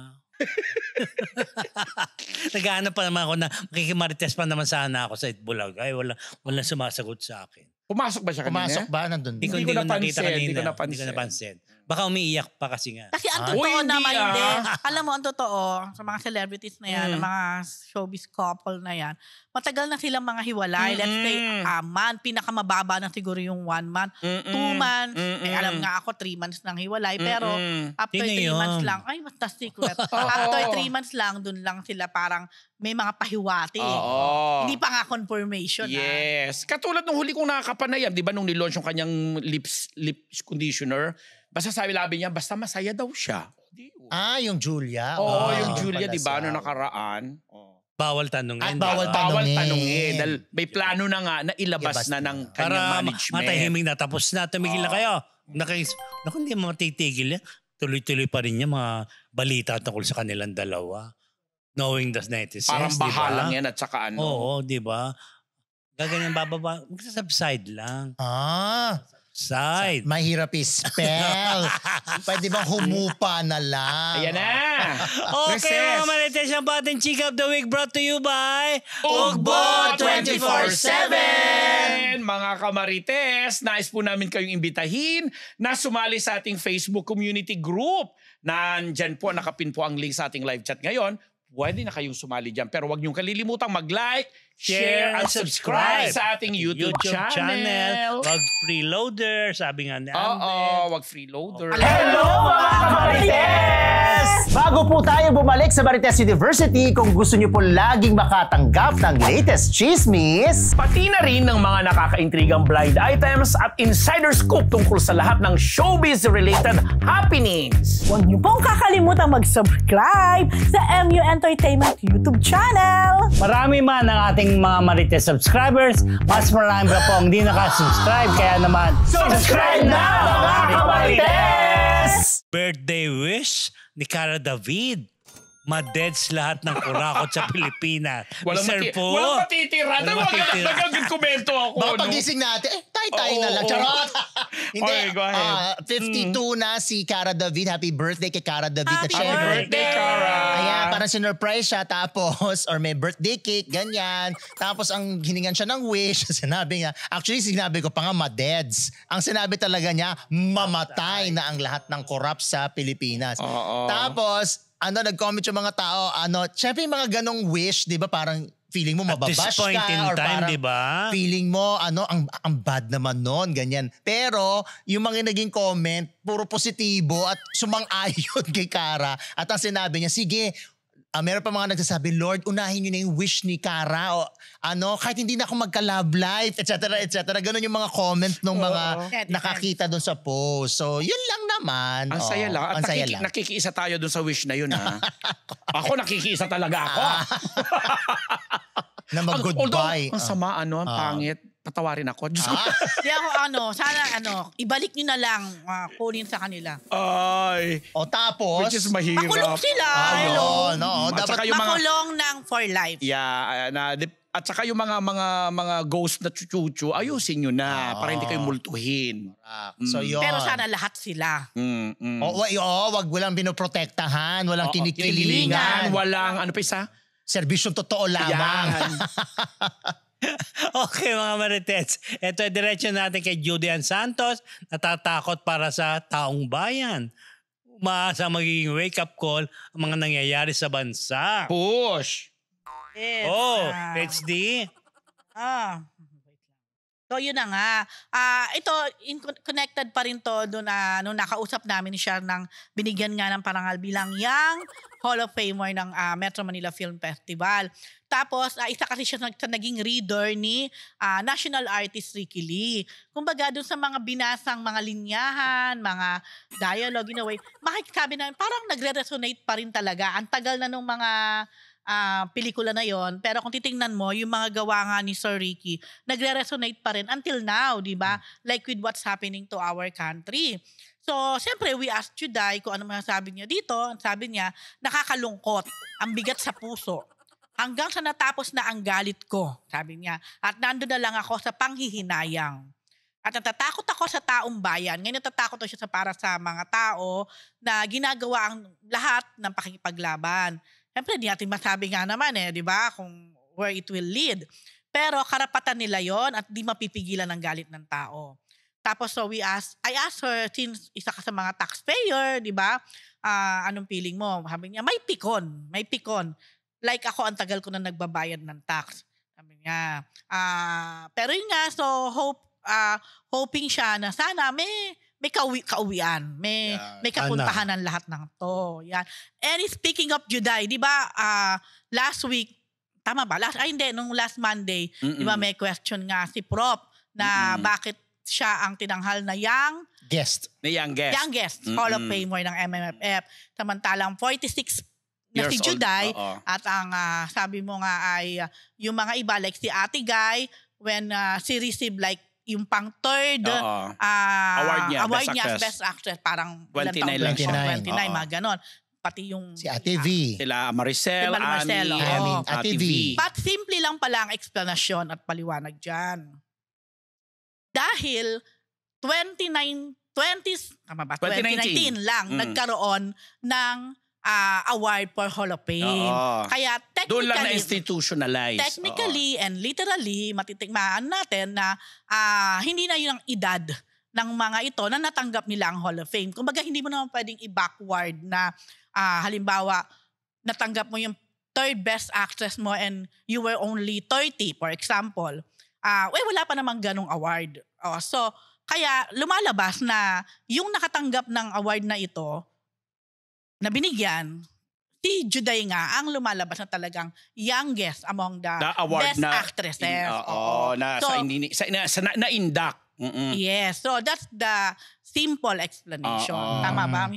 Naghahanap pa naman ako na makikimarites pa naman sana ako sa Itbulaga. Ay, wala sumasagot sa akin. Pumasok ba siya kanina? Pumasok ba? Nandun. Hindi ko nakita kanina. Hindi ko napansin. Hindi ko napansin. Baka umiiyak pa kasi nga. Kasi ang totoo hindi naman, ah. hindi. Alam mo, ang totoo, sa mga celebrities na yan, ang mga showbiz couple na yan, matagal na silang mga hiwalay. Let's say, a month, pinakamababa na siguro yung 1 month. 2 months, alam nga ako, 3 months nang hiwalay. Pero after Sino 3 yun? months lang, ay, basta secret. After 3 months lang, dun lang sila parang may mga pahiwati. Oo. Hindi pa nga confirmation. Yes. Katulad nung huli kong nakakapanayam, di ba nung nilaunch yung kanyang lip conditioner, basta sabi labi niya, basta masaya daw siya. Yung Julia. Oo, yung pala Julia, di ba, siya. nung nakaraan. Bawal tanungin. At bawal tanungin. Dahil may plano na nga na ilabas Ilabas na na. ng kanyang Para management. matahimik na. Tapos na, tumigil na kayo. Naku, hindi mo matitigil yan. Tuloy-tuloy pa rin yung mga balita tungkol sa kanilang dalawa. Knowing the netizens, Parang di ba? bahalang yan at saka ano. Oo, di ba? Gaganyan bababa. Magsasubside lang. Side. Mahirap i-spell. Pwede bang humupa na lang? Ayan na. Okay, mga Marites, ang Bating Chika of the Week brought to you by Ugbo 24/7! Mga kamarites, nais po namin kayong imbitahin na sumali sa ating Facebook community group. Nandyan po, nakapin po ang link sa ating live chat ngayon. Pwede na kayong sumali dyan. Pero huwag niyong kalilimutang mag-like, share, at subscribe sa ating YouTube channel. Wag freeloader, sabi nga ni Oo, Amber. wag freeloader. Hello mga Marites! Bago po tayo bumalik sa Marites University, kung gusto niyo po laging makatanggap ng latest chismis, Pati na rin ng mga nakakaintrigang blind items at insider scoop tungkol sa lahat ng showbiz-related happenings. Huwag niyo pong kakalimutan mag-subscribe sa MU Entertainment YouTube channel. Marami man ang ating mga Marites subscribers, mas marami pa po ang hindi nakasubscribe. Kaya naman, subscribe na mga Marites! birthday wish ni Cara David. Madeds lahat ng kurakot sa Pilipinas. Sir po. Walang matitira. Walang matitira. Nagagag-komento ako. baka no? pagising natin, tayo na lang. Oo. Charot! Hindi, Okay, go ahead. 52 na si Cara David. Happy birthday kay Cara David. Happy At syempre, Birthday, Cara. Ayan, parang sinurprise siya tapos, or may birthday cake, ganyan. Tapos ang hiningan siya ng wish, sinabi niya, actually sinabi ko pa nga, madeds. Ang sinabi talaga niya, mamatay na ang lahat ng korap sa Pilipinas. Oo. Tapos, nag-comment yung mga tao, syempre yung mga ganong wish, di ba, parang feeling mo At this mababash point ka in or time, parang di ba? feeling mo, ang bad naman nun, ganyan. Pero, yung mga naging comment, puro positibo at sumang-ayon kay Cara. At ang sinabi niya, sige, meron pa mga nagsasabi, Lord, unahin niyo na yung wish ni Cara. O, kahit hindi na ako magka-love life, etc. etc. Ganun yung mga comment ng mga nakakita doon sa post. So, yun lang naman. Ang saya lang. At Ang saya lang. nakikiisa tayo dun sa wish na yun, ha? Ako, nakikiisa talaga ako. Na mag-goodbye. Ang sama, ang pangit. Patawarin ako. Diyos ko. Di ako sana ibalik nyo na lang, kunin sa kanila. Ay. O tapos, Which is mahirap. Makulong sila. Hello. ayun, no, At dapat saka yung mga- Makulong ng for life. Yeah, at saka yung mga ghost na chuchuchu, ayusin nyo na para hindi kayo multuhin. So yun. Pero sana lahat sila. Wag walang binoprotektahan, walang Kinikilingan, kinikilingan. walang ano pa isa? Serbisyong totoo lamang. Yan. Okay mga Marites, ito ay diretso natin kay Judy Ann Santos, natatakot para sa taong bayan. Umaasa magiging wake-up call ang mga nangyayari sa bansa. Push. Yes. It's the... So yun na nga. Ito, connected pa rin to doon nung nakausap namin siya ng binigyan nga ng parangal bilang Young Hall of Famer ng Metro Manila Film Festival. Tapos, isa kasi siya sa naging reader ni national artist Ricky Lee. Kumbaga, doon sa mga binasang mga linyahan, mga dialogue, in a way, makikasabi namin, parang nagre-resonate pa rin talaga. Ang tagal na nung mga pelikula na yon, pero kung titingnan mo yung mga gawa nga ni Sir Ricky, nagre-resonate pa rin until now, di ba? Like with what's happening to our country. So, siyempre, we asked Juday kung ano masasabi niya dito. Sabi niya, nakakalungkot, ang bigat sa puso. Hanggang sa natapos na ang galit ko, sabi niya. At nandun na lang ako sa panghihinayang. At natatakot ako sa taong bayan. Ngayon natatakot siya para sa mga tao na ginagawa ang lahat ng pakikipaglaban. Siyempre, di natin masabi nga naman di ba, kung where it will lead. Pero karapatan nila yon at di mapipigilan ang galit ng tao. Tapos so I asked her, since isa ka sa mga taxpayer, di ba? Anong feeling mo? Sabi niya, may pikon. Like ako, ang tagal ko na nagbabayad ng tax. Sabi niya, pero yun nga, so hoping siya na sana may kauwian, may kapuntahan ng lahat ng to. Yan. And speaking of Juday, di ba, last week, tama ba? Nung last Monday, di ba may question nga si Prop na bakit siya ang tinanghal na youngest Hall of Famer ng MMFF. Samantalang 46 na si Juday at ang sabi mo nga ay yung mga iba like si Ate Guy when she received like yung pang third award niya as Best Actress parang 29 mga ganon. Pati yung si Ate V. Sila Maricel, Ate V. But simple lang pala ang explanasyon at paliwanag dyan. Dahil 2019 lang nagkaroon ng award for Hall of Fame. Kaya technically, doon lang na-institutionalize. Technically and literally, matitigmaan natin na hindi na yun ang edad ng mga ito na natanggap nila ang Hall of Fame. Kumbaga, hindi mo naman pwedeng i-backward na halimbawa, natanggap mo yung third best actress mo and you were only 30, for example. Wala pa namang ganong award. So, kaya lumalabas na yung nakatanggap ng award na ito, na binigyan, si Juday nga ang lumalabas na talagang youngest among the best actresses. Na-induct. Yes. So, that's the simple explanation. Tama ba?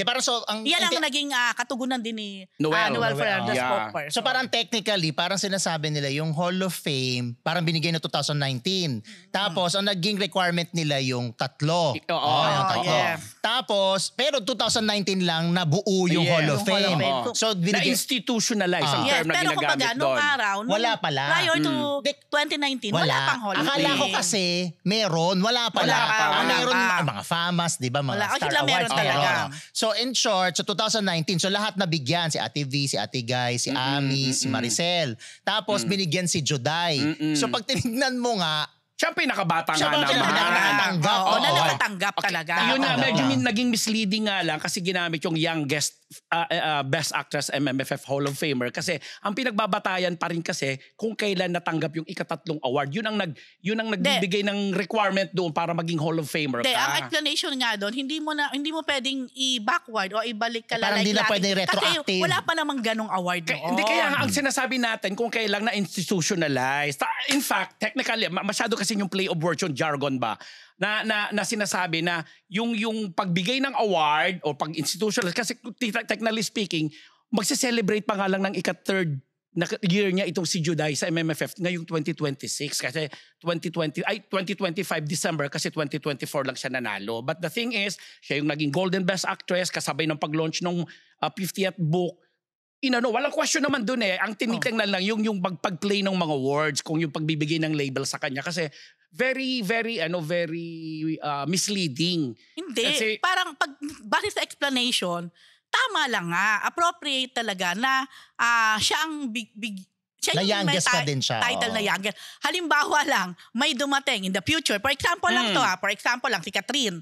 Parang so, yan ang naging katugunan din ni Noel Ferrer, the spokesperson. So parang technically, parang sinasabi nila yung Hall of Fame, parang binigay na 2019. Tapos, ang naging requirement nila yung tatlo. Tapos, pero 2019 lang nabuo yung Hall of Fame. So, na-institutionalize ang term na ginagamit doon. Nung araw, wala pala. Prior to 2019, wala pang Hall of Fame. Akala ko kasi, meron. Wala pala. Meron mga FAMAS, di ba? Mga Star Awards. So in short, so 2019, so lahat nabigyan. Si Ate V, si Ate Guy, si Ami, si Maricel. Tapos binigyan si Juday. So pag tinignan mo nga, siya pinakabata nga naman. Nakatanggap talaga. Yun nga, medyo naging misleading nga lang kasi ginamit yung youngest Best Actress MMFF Hall of Famer kasi ang pinagbabatayan pa rin kasi kung kailan natanggap yung ikatatlong award. Yun ang nagbibigay ng requirement doon para maging Hall of Famer ka. Ang explanation nga doon, hindi mo pwedeng i-backward o ibalik ka parang hindi na pwedeng retroactive. Kasi wala pa namang ganong award noon. Hindi kaya ang sinasabi natin kung kailang na-institutionalize. In fact, technically, masyado kasi yung play of words, yung jargon ba? Na sinasabi na yung pagbigay ng award o pag-institutional kasi technically speaking, magse-celebrate pa nga lang ng ika-third year niya itong si Juday sa MMFF ngayong 2026 kasi 2025 December kasi 2024 lang siya nanalo. But the thing is, siya yung naging Golden Best Actress kasabay ng pag-launch ng 50th book. Walang question naman dun eh. Ang tinitingnan lang yung pag-play ng mga words, kung yung pagbibigay ng label sa kanya kasi very misleading. Hindi. Kasi, parang base sa explanation, tama lang nga. Appropriate talaga na siya ang siya na yung youngest pa din siya. Title na youngest. Halimbawa lang, may dumating in the future. For example lang to For example lang, si Catherine.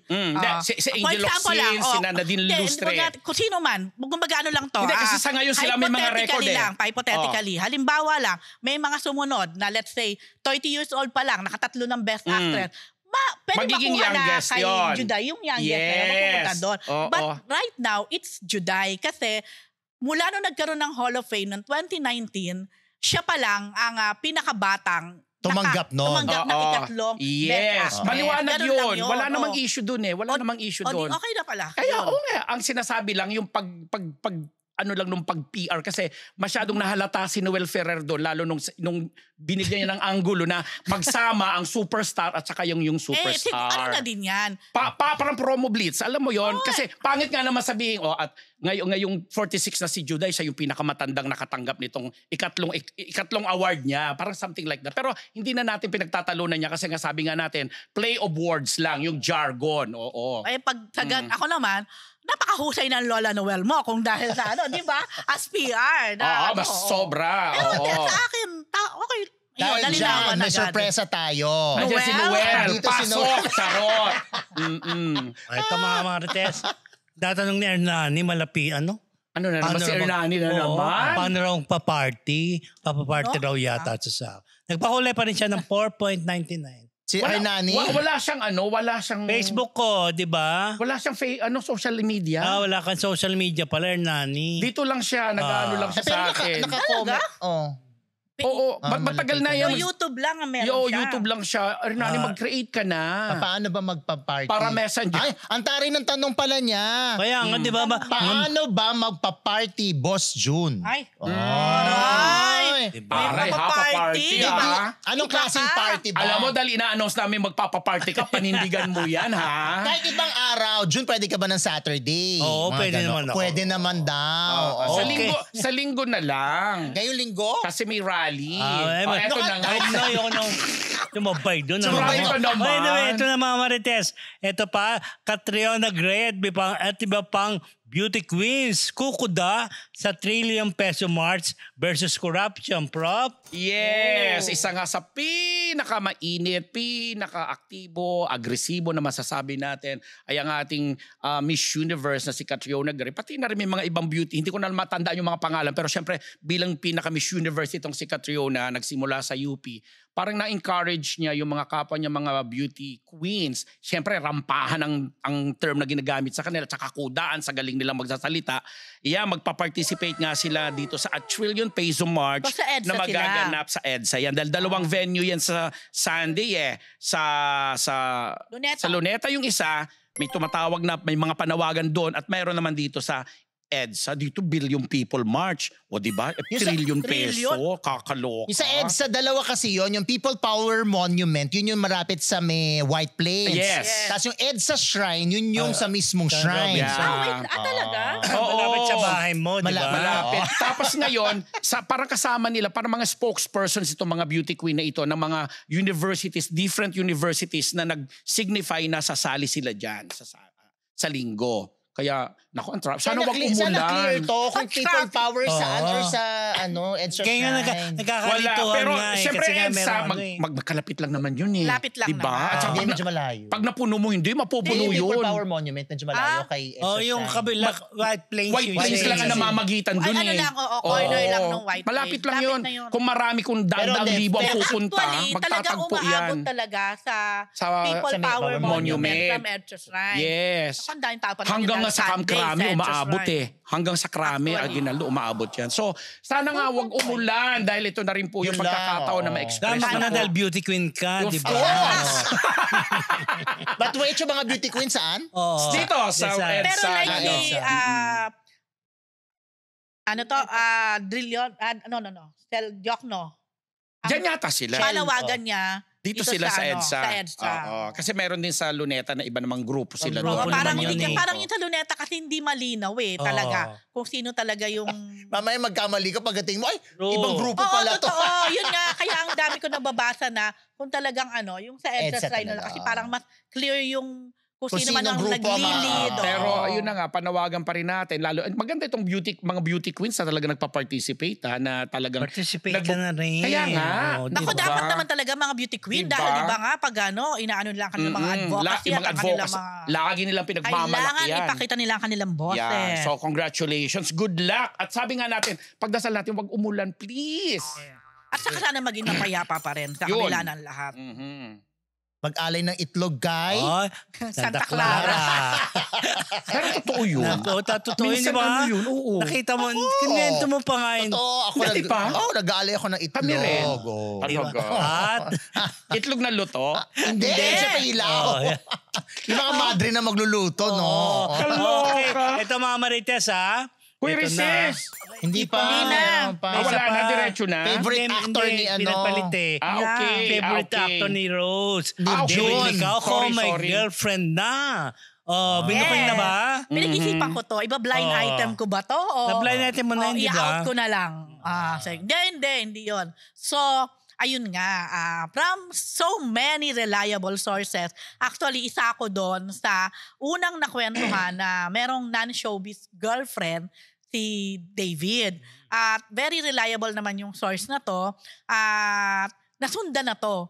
Si Angel Locsin, si Nadine Lustre. Kung sino man, kumbaga lang to. Hindi, kasi sa ngayon sila may mga record Hypothetically. Halimbawa lang, may mga sumunod na let's say, 30 years old pa lang, nakatatlo ng best actress. Pwede magiging makuha na youngest kay yun. Juday, yung youngest na mapupunta doon. But right now, it's Juday kasi mula nung nagkaroon ng Hall of Fame ng 2019, siya pa lang ang pinakabatang tumanggap noon. Tumanggap ng ikatlong Yes. Maliwanag yun. Wala namang issue dun eh. Okay na pala. Kaya ang sinasabi lang yung nung pag-PR kasi masyadong nahalata si Noel Ferrer doon lalo nung binigyan niya ng anggulo na magsama ang superstar at saka yung superstar. Ano na din yan? Parang promo blitz. Alam mo yon kasi pangit nga naman sabihin, at ngayong 46 na si Juday, siya yung pinakamatandang nakatanggap nitong ikatlong award niya. Parang something like that. Pero hindi na natin pinagtatalunan niya kasi nga sabi nga natin, play of words lang, yung jargon. Ako naman, napakahusay ng Lola Noel mo kung dahil sa di ba? As PR. Mas sobra. Pero sa akin, okay, Dahil nalinawan dyan, may agad. sorpresa tayo. Nandiyan si Noel? Noel. Dito si Pasok, charot. Ito mga Marites, datanong ni Hernani, ano? Ano na naman si Hernani na Oo, naman? Paano raw papaparty? Papaparty raw yata sa Nagpakulay pa rin siya ng 4.99. Si Hernani. Wala siyang Facebook ko, di ba? Wala siyang social media. Wala kang social media pala, Hernani. Dito lang siya, nag-ano lang siya Pero sa akin. naka-comment. Oo, matagal na yan. YouTube lang ang meron siya. YouTube lang siya. Hernani, mag-create ka na. Paano ba magpa-party? Para messenger. Ay, ang taray ng tanong pala niya. Kaya nga, di ba? Paano ba magpa-party, Boss June? Ay. Ay. Diba? Aray, Papaparty, ha, pa-party, ha? Anong klaseng party ba? Alam mo, dahil ina-announce namin magpapaparty ka, panindigan mo yan, ha? Kahit ibang araw, June, pwede ka ba ng Saturday? Oo, Mga pwede ganon. naman ako. Pwede naman daw. Okay. Sa linggo na lang. Ngayong linggo? Kasi may rally. ano Eto na nga. Ayoko nang tumabay doon. Sumabay ka naman. Ito na mga Marites. Ito pa, Catriona Gray at iba pang beauty queens. Kukuda sa trillion peso march versus corruption, Prof. Yes, isa nga sa pinakamainit, pinaka-aktibo, agresibo na masasabi natin ay ang ating Miss Universe na si Catriona Gray. Pati na rin may mga ibang beauty, hindi ko na matandaan yung mga pangalan, pero syempre bilang pinaka-Miss Universe itong si Catriona, nagsimula sa UP, parang na-encourage niya yung mga kapwa niya mga beauty queens. Syempre rampahan ang term na ginagamit sa kanila, tsaka kudaan sa galing nilang magsasalita. Magpa-participate nga sila dito sa A Trillion Peso March So, sa EDSA na magaganap sa EDSA. Yan, dahil dalawang venue yan sa Sunday Sa Luneta. Sa Luneta yung isa, may tumatawag na may mga panawagan doon at mayroon naman dito sa EDSA, dito billion people march. O diba? Trillion peso. Kakaloka. Yung sa EDSA, dalawa kasi yon. Yung People Power Monument, yun yung marapit sa may White Plains. Yes. Tapos yung EDSA Shrine, yun yung sa mismong shrine. Yeah. Talaga? Malapit sa bahay mo, di ba? Malapit. Tapos ngayon, parang kasama nila, parang mga spokespersons itong mga beauty queen na ito ng mga universities, different universities na nag-signify na sasali sila dyan sa linggo. Kaya, naku, sana wag umulan. Sana clear to kung People Power saan or sa EDSA Kaya nga Shrine. nagkakalituhan Pero nga siyempre kasi nga EDSA, meron magkalapit lang naman yun eh. Lapit lang diba? naman. At saka Hindi, medyo malayo. pag napuno mo, hindi, mapupuno Yung People yun. Power Monument, medyo malayo kay EDSA yung Shrine. kabila, White Plains. White yung Plains isa lang ang yun. namamagitan dun Ano eh. lang, corner lang ng White Plains. Malapit lang Lapit yun. na yun. Kung marami, kung daang libo ang pupunta, Actually, talagang magtatagpo umaabot yan. talaga sa Sa People may Power Monument. Monument from EDSA Shrine. Yes. Ako, ang daming tao pa Hanggang nga nagdadaan sa Camp Sunday Crame sa EDSA umaabot Shrine. Hanggang sa Crame, Aguinaldo, umaabot yan. So, sana nga wag umulan dahil ito na rin po yung Yun lang, pagkakataon na oo. ma-express. Tama ka na po. dahil beauty queen ka, Of di ba? course. But wait, yung mga beauty queen saan? Oo. Dito, sa Yes, Pero EDSA. like ano. si, Drillion, Stel Diokno. Diyan yata sila. Panawagan niya. Dito sila sa EDSA. Sa EDSA. Oo. Kasi meron din sa Luneta na iba namang grupo sila Grupo Oo, doon. parang naman hindi yun eh. parang yung sa Luneta kasi hindi malinaw talaga kung sino talaga yung Mamaya magkamali ka pagdating mo, ay, True. ibang grupo Oo, pala to. totoo. Yun nga, kaya ang dami ko nababasa na kung talagang yung sa EDSA EDSA Shrine talaga. kasi parang mas clear yung kung Kung sino man sinong ang grupo ang nag-lead. Pero oo. ayun na nga, panawagan pa rin natin. Lalo, maganda itong mga beauty queens na talaga nagpa-participate na talagang... Participate ka na rin. Kaya nga. Oo, Naku, diba? dapat naman talaga mga beauty queen Diba? dahil diba nga pag inaano nila ang kanilang mga advocacy at ang kanilang mga... Lagi nilang pinagmamalaki Kailangan yan. ipakita nila ang kanilang boses. Yeah. So congratulations. Good luck. At sabi nga natin, pagdasal natin, wag umulan, please. At saka sana maging mapayapa pa rin sa Yun. kabila ng lahat. Mhm. Mag-alay ng itlog, kay. Oh, Santa Clara. Pero totoo yun. Totoo yun, di Minsan ba? ano yun, oo. Nakita mo, kinento mo pa nga yun. Totoo, ako Dati pa? nag-aalay ako ng itlog. Kami rin. Oo. Talaga. At, Itlog na luto. Hindi, siyempre ilaw. Oh, yeah. Yung mga madre na magluluto, no? Okay, ito mga Marites ha. Uy, Ito na. recess. Hindi pa. Hindi na. meron pa. May isa Wala na, pa. diretso na. Favorite Hindi, actor hindi, ni ano? Pinagpalit eh. Okay. Favorite okay. actor ni Rose. Ni David June. Licauco, my Sorry. girlfriend na. Oh, binuking na ba? Pinag-isipan ko to. Iba blind Oo. item ko ba to? O, Na-blind item mo na, hindi ba? i-out ko na lang. Hindi yun. So, ayun nga, from so many reliable sources, actually isa ako doon sa unang nakwentuhan na merong non-showbiz girlfriend, si David. At very reliable naman yung source na to. At nasundan na to.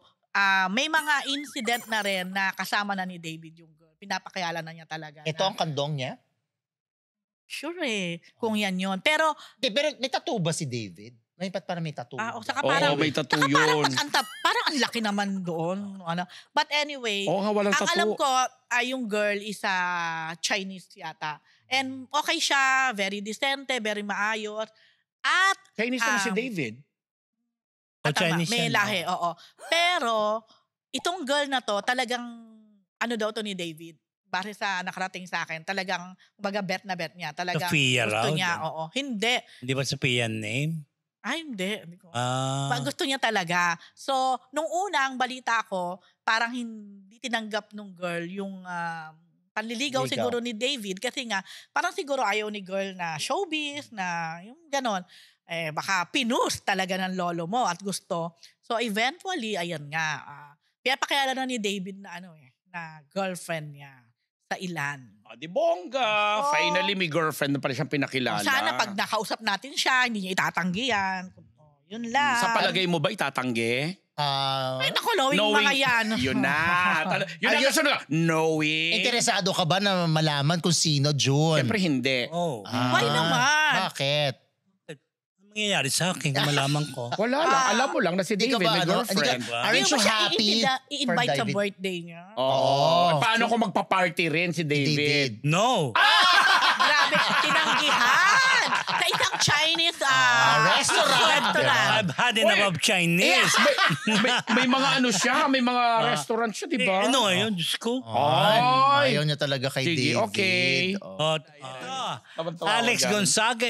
May mga incident na rin na kasama na ni David yung girl. Pinapakayalan na niya talaga. Ito ang kandong niya? Sure kung yan yun. Pero may tattoo ba si David? May tattoo. Saka parang, may tattoo parang, yun. parang ang laki naman doon. But anyway, walang ang tattoo. alam ko, yung girl is Chinese yata. And okay siya, very decente, very maayos. At Chinese na si David. Chinese may yan, lahi, oo. Pero, itong girl na to, talagang, daw to ni David? Base sa nakarating sa akin, talagang, baga bet na bet niya. Talagang Sophia gusto raw, niya, oo. Hindi. Hindi ba Sophia name? Hindi. Gusto niya talaga. So, nung una, ang balita ko, parang hindi tinanggap nung girl yung panliligaw siguro ni David. Kasi nga, parang siguro ayaw ni girl na showbiz, na yung ganon. Baka pinus talaga ng lolo mo at gusto. So, eventually, ayan nga. Pinapakilala na ni David na na girlfriend niya sa Ilan. Di bongga. Finally, may girlfriend na pala siyang pinakilala. Sana pag nakausap natin siya, hindi niya itatanggi yan. Yun lang. Sa palagay mo ba itatanggi? Ay, naku, knowing mga yan. Yun na. Yun na kasunod. Knowing. Interesado ka ba na malaman kung sino, June? Siyempre hindi. Why naman? Bakit? Mangyayari sa akin kung malaman ko. Wala lang. Alam mo lang na si David may girlfriend. Aren't you happy i-invite for sa David? birthday niya? Oo. Paano kung magpa-party rin si David? No. Grabe, tinanggihan! Sa isang Chinese restaurant. I've had enough of Chinese. May mga siya, may mga restaurant siya, di ba? Ano ngayon, Diyos ko? Ay, ayaw niya talaga kay Sige, David. okay. Alex Gonzaga,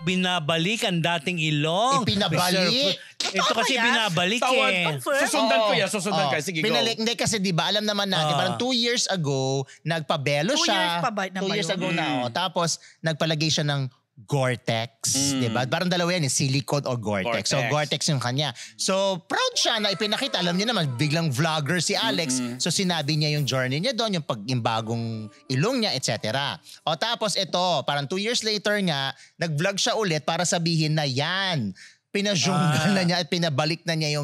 binabalik ang dating ilong. Ipinabalik? Ito kasi binabalik Susundan ko yan, susundan ka. Sige, go. Pinalik, hindi kasi di ba alam naman natin, parang 2 years ago, nagpabelo 2 siya. years pa ba 2 years ago na. Tapos, nagpalagay siya ng Gore-Tex, di ba? Parang dalawa yan, silicone o Gore-Tex. So, Gore-Tex yung kanya. So, proud siya na ipinakita. Alam niyo naman, biglang vlogger si Alex. So, sinabi niya yung journey niya doon, yung bagong ilong niya, etc. O tapos ito, parang 2 years later nga, nag-vlog siya ulit para sabihin na yan. Pinajunggal na niya at pinabalik na niya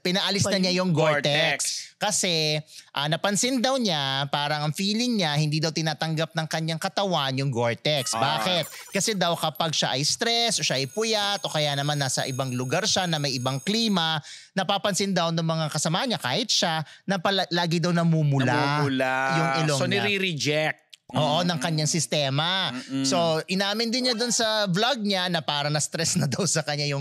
pinaalis na niya yung Gore-Tex. Kasi napansin daw niya, parang ang feeling niya, hindi daw tinatanggap ng kanyang katawan yung Gore-Tex. Bakit? Kasi daw kapag siya ay stress o siya ay puyat o kaya naman nasa ibang lugar siya na may ibang klima, napapansin daw ng mga kasama niya kahit siya na lagi daw namumula yung ilong niya. So nire-reject. Oo, ng kanyang sistema. So, inamin din niya dun sa vlog niya na parang na-stress na daw sa kanya yung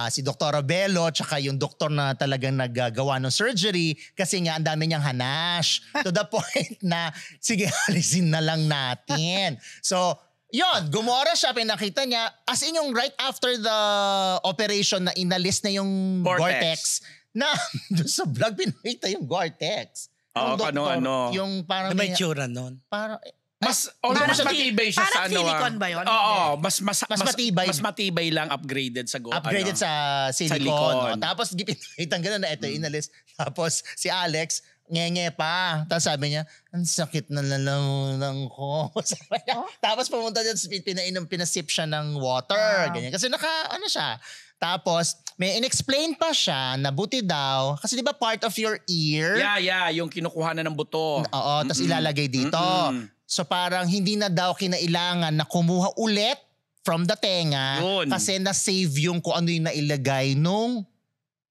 si Dr. Bello tsaka yung doktor na talagang naggagawa ng surgery kasi nga ang dami niyang hanash. To the point na, sige, alisin na lang natin. So, yun, gumora siya, pinakita niya. As in yung right after the operation na inalis na yung Gore-Tex na dun sa vlog, pinakita yung Gore-Tex. Oo, ano. Yung parang may tsura nun. Parang, mas matibay siya sa parang silicone ba yun? Oo, mas matibay. Mas matibay lang, upgraded sa upgraded sa silicone. Tapos gipitang gano'n na ito inalis. Tapos si Alex, ngenge pa. Tapos sabi niya, ang sakit na lalamunan ko. Tapos pumunta dyan, pinasip siya ng water. Ganyan. Kasi siya. Tapos, may inexplain pa siya na buti daw, kasi di ba part of your ear? Yeah, yung kinukuha na ng buto. Oo, tapos ilalagay dito. So parang hindi na daw kinailangan na kumuha ulit from the tenga kasi na-save yung kung ano yung nailagay nung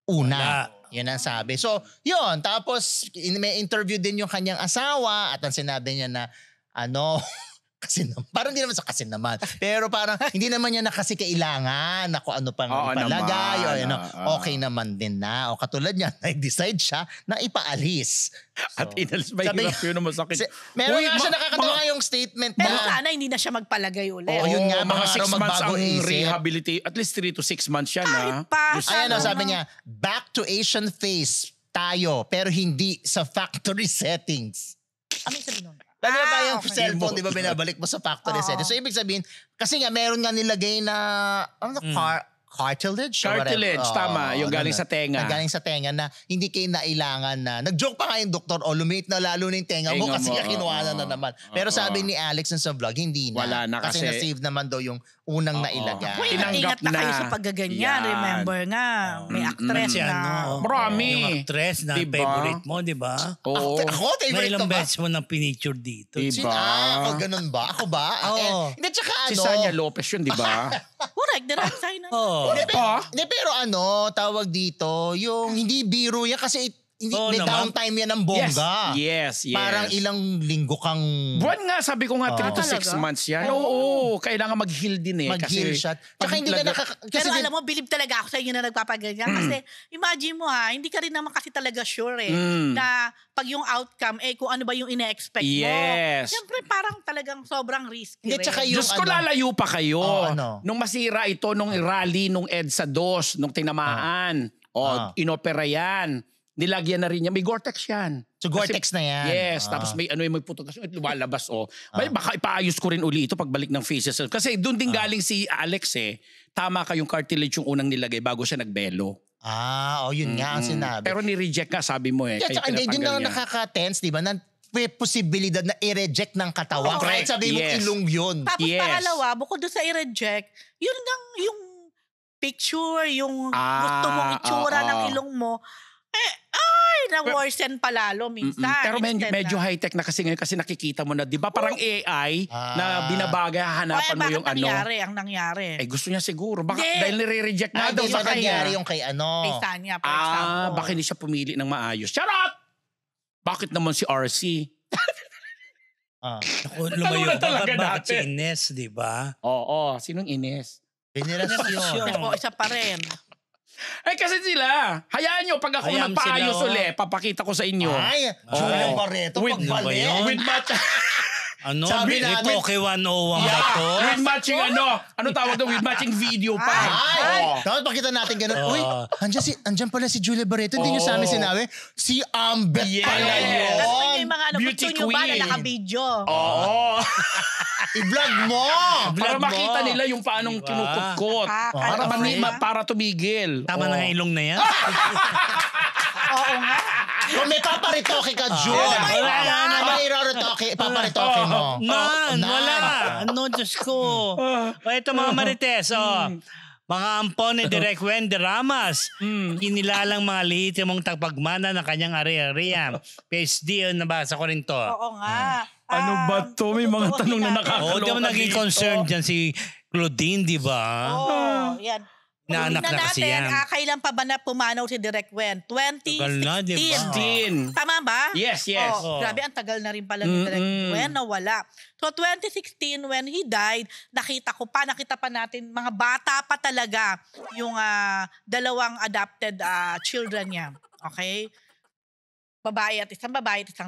una. Yan ang sabi. So, yun. Tapos, may interview din yung kanyang asawa at ang sinabi niya na kasi parang hindi naman sa kasi naman. Pero parang hindi naman niya na kasi kailangan na kung ano pang ipalagay. Okay naman din na. O katulad niya, nag-decide siya na ipaalis. So, at inalis ba yun naman sakit? Meron nga siya nakakatawa yung statement pero sana hindi na siya magpalagay ulit. Yun nga, mga 6 months ang isip. rehabilitate. At least 3 to 6 months yan. Ayan sabi niya, back to Asian face tayo pero hindi sa factory settings. Ano sabi nun? Lalo ba yung cellphone, di ba binabalik mo sa factory setting? So ibig sabihin, kasi nga meron nga nilagay na cartilage. Cartilage, tama. Yung galing sa tenga. Galing sa tenga na hindi kayo nailangan na. Nag-joke pa nga yung doktor, lumit na lalo na yung tenga mo kasi kinuha na naman. Pero sabi ni Alex sa vlog, hindi na. Wala na kasi na-save naman daw yung unang nailagay. Uy, ingat na kayo sa paggaganyan. Remember nga, may actress na. Marami. Yung actress na favorite mo, di ba? Oo. Ako, favorite May ko ilang ba? beses mo nang pinicture dito. Diba? Ako, ganun ba? Ako ba? Oo. Hindi, tsaka Si ano. Sanya Lopez yun, di ba? Correct, direct sign na. Oo. Hindi, pero ano, tawag dito, yung hindi biro yan kasi hindi, may downtime yan ng bongga. Yes. Parang ilang linggo kang... Buwan nga, sabi ko nga 3 to 6 months yan. Oo, kailangan mag-heal din eh. Mag-heal kasi siya. Tsaka hindi ka Pero alam mo, believe talaga ako sa inyo na nagpapaganyan. Kasi imagine mo hindi ka rin naman kasi talaga sure na pag yung outcome, kung ano ba yung ine-expect mo. Yes. Siyempre parang talagang sobrang risky Hindi, rin. tsaka yung Diyos ko, lalayo pa kayo. ano? Nung masira ito, nung rally, nung EDSA 2, nung tinamaan. Inopera yan. Nilagyan na rin niya. May Gore-Tex yan. So Gore-Tex na yan. Yes. Tapos may may putukas. Lumalabas baka ipaayos ko rin uli ito pagbalik ng faces. Kasi doon din galing si Alex Tama ka yung cartilage yung unang nilagay bago siya nagbelo. Yun nga ang sinabi. Pero ni-reject ka, sabi mo Yeah, kaya tsaka hindi na nakaka-tense, di ba? May posibilidad na i-reject ng katawan. Kahit sabi mo ilong yun. Tapos pangalawa, bukod doon sa i-reject, yun lang yung picture, yung gusto mong itsura ng ilong mo, na-worsen palalo minsan. Pero medyo high-tech na kasi ngayon kasi nakikita mo na, di ba parang AI na binabagay, hahanapan mo yung ang nangyari? Gusto niya siguro. Baka dahil nire-reject na daw sa kanya. Nangyari yung kay ano. Kay Sanya, for example. Baka hindi siya pumili ng maayos. Charot! Bakit naman si RC? Lumayo na talaga bakit si dati. Ines, di ba? Oo. Sinong Ines? Venerasyon. Ako, isa pa rin. Kasi sila, hayaan nyo, pag ako Hayaan nagpaayos sila, ulit, papakita ko sa inyo. Ay, Julian Barreto, With- pagbalik. With match... Ano? Sabi namin- Itoke 101 ba to? With matching ano tawag doon? With matching video pa. Dapat pakita natin ganun. Uy, andyan pala si Julia Barreto. Hindi nyo sa amin sinabi. Si Ambet pala yun. Tapos yung mga Beauty gusto nyo ba na queen. naka-video? Oo. I-vlog mo. Para Vlog mo. makita nila yung paanong Diba? kinukutkot. Para tumigil. Tama na nga ilong na yan. Oo nga. Kung may paparitoke ka, Jun. Ano may iraritoke? Paparitoke mo. Wala. Ano, Diyos ko. Ito mga Marites, mga ampon ni Direk Wen de Ramas. Kinilalang mga lehitimong tagpagmana ng kanyang ari-ariam. PhD, nabasa ko rin to. Oo nga. Ano ba to? May mga tanong na nakakaloka Di mo naging concern dyan si Claudine, di ba? Yan. Naanak na kasi yan. Kailan pa ba na pumanaw si Direk Wen? 2016. Tagal na, di ba? Tama ba? Yes. Grabe, ang tagal na rin pala ni Direk Wen na wala. So 2016, when he died, nakita pa natin, mga bata pa talaga yung dalawang adopted children niya. Okay? Babae at isang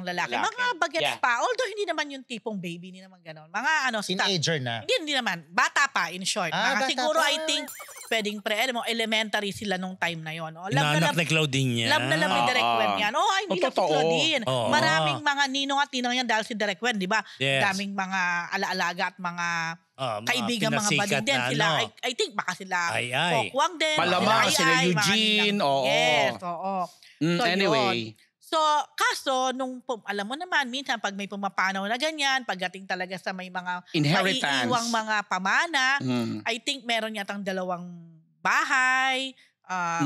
lalaki. Mga bagets pa. Although hindi naman yung tipong baby, hindi naman gano'n. Mga Teenager na. Hindi naman. Bata pa, in short. Bata Siguro, pa. I think, pwedeng elementary sila nung time na yon. Naanak ni Claudine yan. Love na love ni Direk Wen yan. Hindi lang si totoo. Claudine. Oo. Maraming mga ninong at ninang yan dahil si Direk Wen, di ba? Yes. Daming mga alaalaga at mga kaibigan, mga pinasikat bading din. na Sila, ano. I think baka sila Ay. Pokwang din. Malamang sila mga Eugene, ninang. oo. Yes, oo. So, Anyway. yun. So, kaso, alam mo naman, minsan pag may pumapanaw na ganyan, pagdating talaga sa may mga Inheritance. maiiwang mga pamana, I think meron yatang 2 bahay,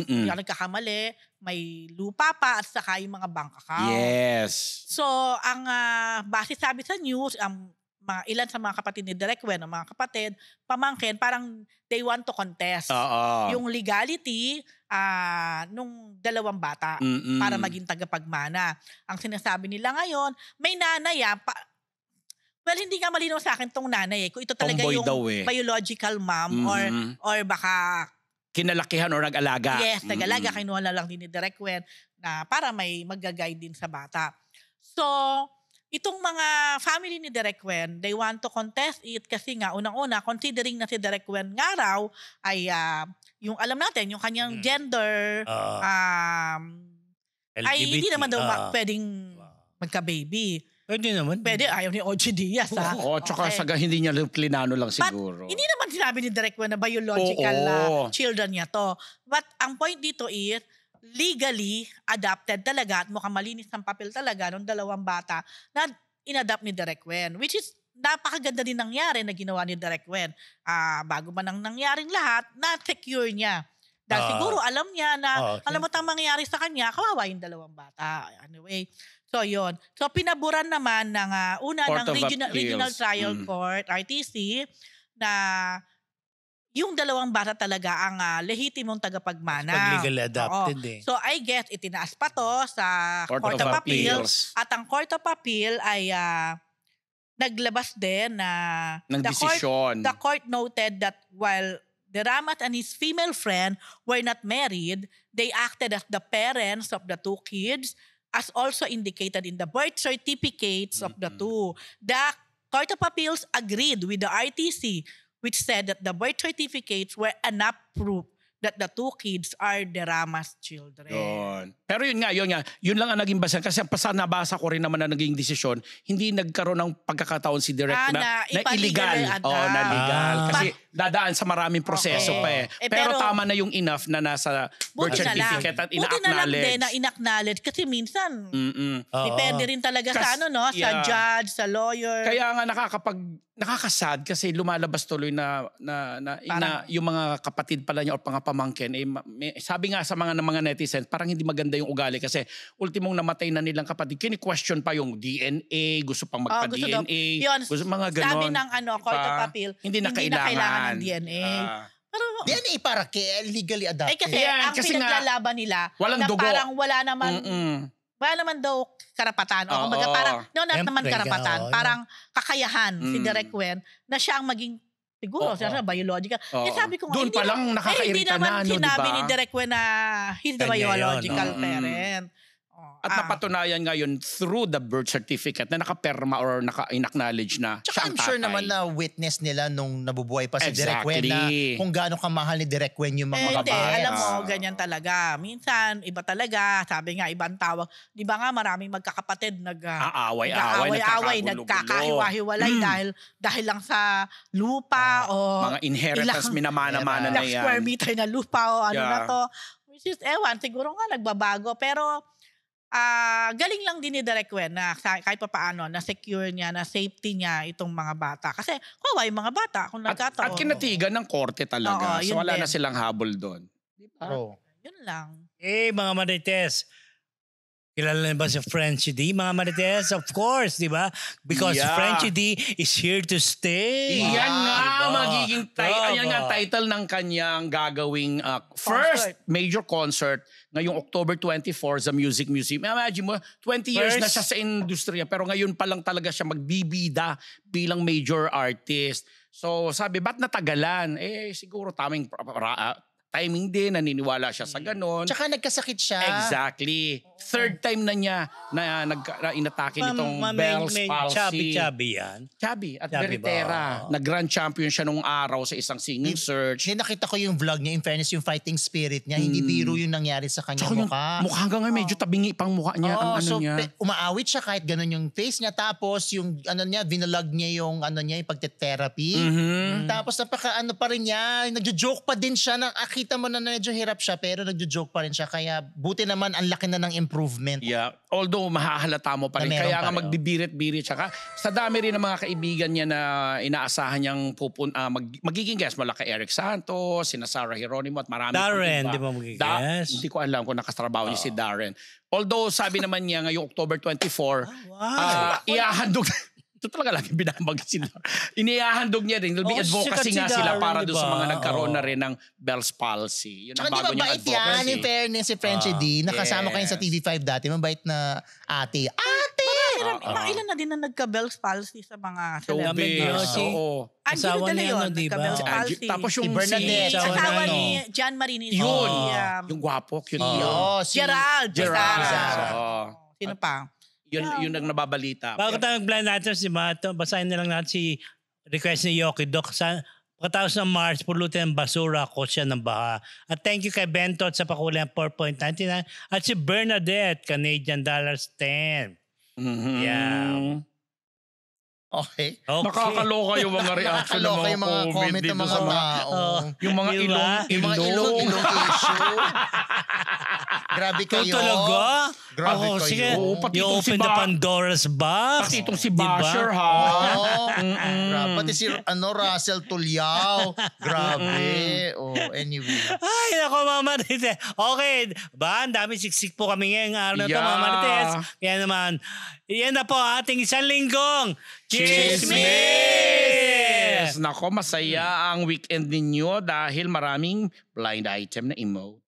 hindi ako nagkakamali, may lupa pa at saka yung mga bank account. Yes. So, ang base sabi sa news, mga ilan sa mga kapatid ni Direk Wen, mga kapatid, pamangkin, parang they want to contest yung legality nung 2 bata para maging tagapagmana. Ang sinasabi nila ngayon, may nanay well, hindi nga malinaw sa akin tong nanay kung ito talaga Tomboy yung daw biological mom or baka kinalakihan o nag-alaga. yes, nag-alaga, kinuha na lang din ni Direk Wen na para may mag-guide din sa bata. So, itong mga family ni Direk Wen, they want to contest it kasi nga unang-una, considering na si Direk Wen nga raw ay yung alam natin, yung kanyang gender ay LGBT, hindi naman daw pwedeng magka-baby. Pwede naman. Pwede, ayaw ni OG Diaz, ha? Oo, tsaka hindi niya klinano lang siguro. But hindi naman sinabi ni Direk Wen na biological children niya to. But ang point dito is, legally adopted talaga at mukhang malinis ng papel talaga ng dalawang bata na inadopt ni Direk Wen. Which is, napakaganda din nangyari na ginawa ni Direk Wen. Bago man ang nangyaring lahat, na-secure niya. Dahil siguro alam niya na alam mo tang mangyayari sa kanya, kawawa yung dalawang bata. Anyway, so yon. So pinaburan naman ng ng Regional Trial Court, RTC, na yung dalawang bata talaga ang lehitimong tagapagmana. Pag legally adopted So I guess itinaas pa to sa Court of Appeals. At ang Court of Appeal ay naglabas din na ng desisyon. The court noted that while De Ramat and his female friend were not married, they acted as the parents of the two kids, as also indicated in the birth certificates of the two. The Court of Appeals agreed with the RTC, which said that the birth certificates were enough proof that the two kids are De Rama's children. Pero yun nga. Yun lang ang naging basehan. Kasi nabasa ko rin naman na naging desisyon, hindi nagkaroon ng pagkakataon si Direk na illegal. Na legal. Kasi dadaan sa maraming proseso pa eh. Pero tama na yung enough na nasa birth certificate at ina-acknowledge. Buti na lang din na in-acknowledge kasi minsan depende rin talaga sa sa judge, sa lawyer. Kaya nga nakakasad kasi lumalabas tuloy na yung mga kapatid pala niya o pamangkin sabi nga sa mga netizens parang hindi maganda yung ugali kasi ultimong namatay na nilang kapatid kini-question pa yung DNA, gusto pang magpa-DNA, gusto mga ganon. Sabi ng Court of Appeal, hindi na kailangan ng DNA. Pero DNA para legally adopted. Kasi ang pinaglalaban nila walang na dugo. parang wala naman daw karapatan. O kumbaga parang, not naman karapatan. Parang kakayahan si Direk Wen na siya ang maging, siguro, siya biological. Sabi ko, doon pa lang nakakairita na, hindi naman sinabi ni Direk Wen na he's the biological parent. At napatunayan ngayon through the birth certificate na nakaperma or naka-acknowledge na siya ang tatay. I'm sure naman na witness nila nung nabubuhay pa si Direk Wen na kung gaano kamahal ni Direk Wen yung mga babae. Alam mo, ganyan talaga. Minsan, iba talaga. Sabi nga, ibang tawag. Di ba nga maraming magkakapatid nag-aaway, nagkakahiwa-hiwalay dahil lang sa lupa o mga inheritance minamana-mana na yan. Square meter na lupa o ano na to. Which is, siguro nga nagbabago. Pero galing lang din ni Direk Wen na kahit pa paano na secure niya, na safety niya itong mga bata. Kasi kawawa yung mga bata kung nagkataon. At kinatigan ng korte talaga. So wala na silang habol doon. Diba? Yun lang. Mga Marites, kilala na ba si Frenchie D? Mga Marites, of course, di ba? Because Frenchie D is here to stay. Yan nga, magiging yan nga title ng kanyang gagawing first major concert ngayong October 24 sa Music Museum. Imagine mo, 20 years na siya sa industriya pero ngayon pa lang talaga siya magbibida bilang major artist. So sabi, ba't natagalan? Siguro timing din, naniniwala siya sa ganon. Tsaka nagkasakit siya. Exactly. Third time na niya na inatake nitong Bell's palsy. Chubby yan. Chubby at Beretera. Nag-grand champion siya nung araw sa isang singing search. Nakita ko yung vlog niya, in fairness, yung fighting spirit niya. Hindi biro yung nangyari sa kanyang mukha. Mukha hanggang ngayon, medyo tabingi pang mukha niya. Umaawit siya kahit ganon yung face niya. Tapos yung vinalog niya yung yung pagte-therapy. Tapos pa rin niya. Nagjo-joke pa din siya. Kita mo na medyo hirap siya pero nagjo-joke pa rin siya. Kaya buti naman ang laki na ng improvement. Yeah. Although mahahalata mo pa rin. Kaya nga magbibirit-birit siya. Sa dami rin ng mga kaibigan niya na inaasahan niyang magiging guest. Mula kay Eric Santos, sina Sarah Geronimo at marami. Darren, di ba magiging guest? Hindi ko alam kung nakatrabaho niya si Darren. Although sabi naman niya ngayong October 24, iahandog... Ito talaga lagi binabagit sila. Inihahandog niya rin. It'll be advocacy nga sila para doon sa mga nagkaroon na rin ng Bell's palsy. Yun ang bago niyang advocacy. Yan, in fairness, si Frenchie D. Nakasama kayo sa TV5 dati. Mabait na ate. Ilan na din na nagka-Bell's palsy sa mga celebrities. Asawa niya nagka-Bell's palsy. Tapos yung Bernadette. Asawa ni John Marinis. Yun. Yung gwapo. Gerald. Sino pa? Yun ang nababalita. Bago tayo mag-blind natin si Mato, basahin na lang natin si request ni Yoki Doc. Pagkatapos ng March, pulutin ng basura, kotse ng baha. At thank you kay Bentot sa pakulay ng 4.99. At si Bernadette, Canadian $10. Yeah. Okay. Nakakaloka yung mga reaction ng Nakakaloka mga yung mga comment dito ng mga sa tao. Yung mga Diba? Yung mga ilong issue. Grabe kayo. Talaga? Grabe Ako, kayo. sige. Oo, pati You itong open si the Pandora's box. Pati itong si Diba? Basher, ha? Oh, grabe. Pati si Russell Tulyao. Grabe. Anyway. Ay, nako, Mama Marites. Okay, ba? Ang dami siksik po kami ngayong araw na ito, Yeah. Mama Marites. Kaya naman, yan na po ating isang linggong Chismis! Nako, masaya ang weekend ninyo dahil maraming blind item na emote.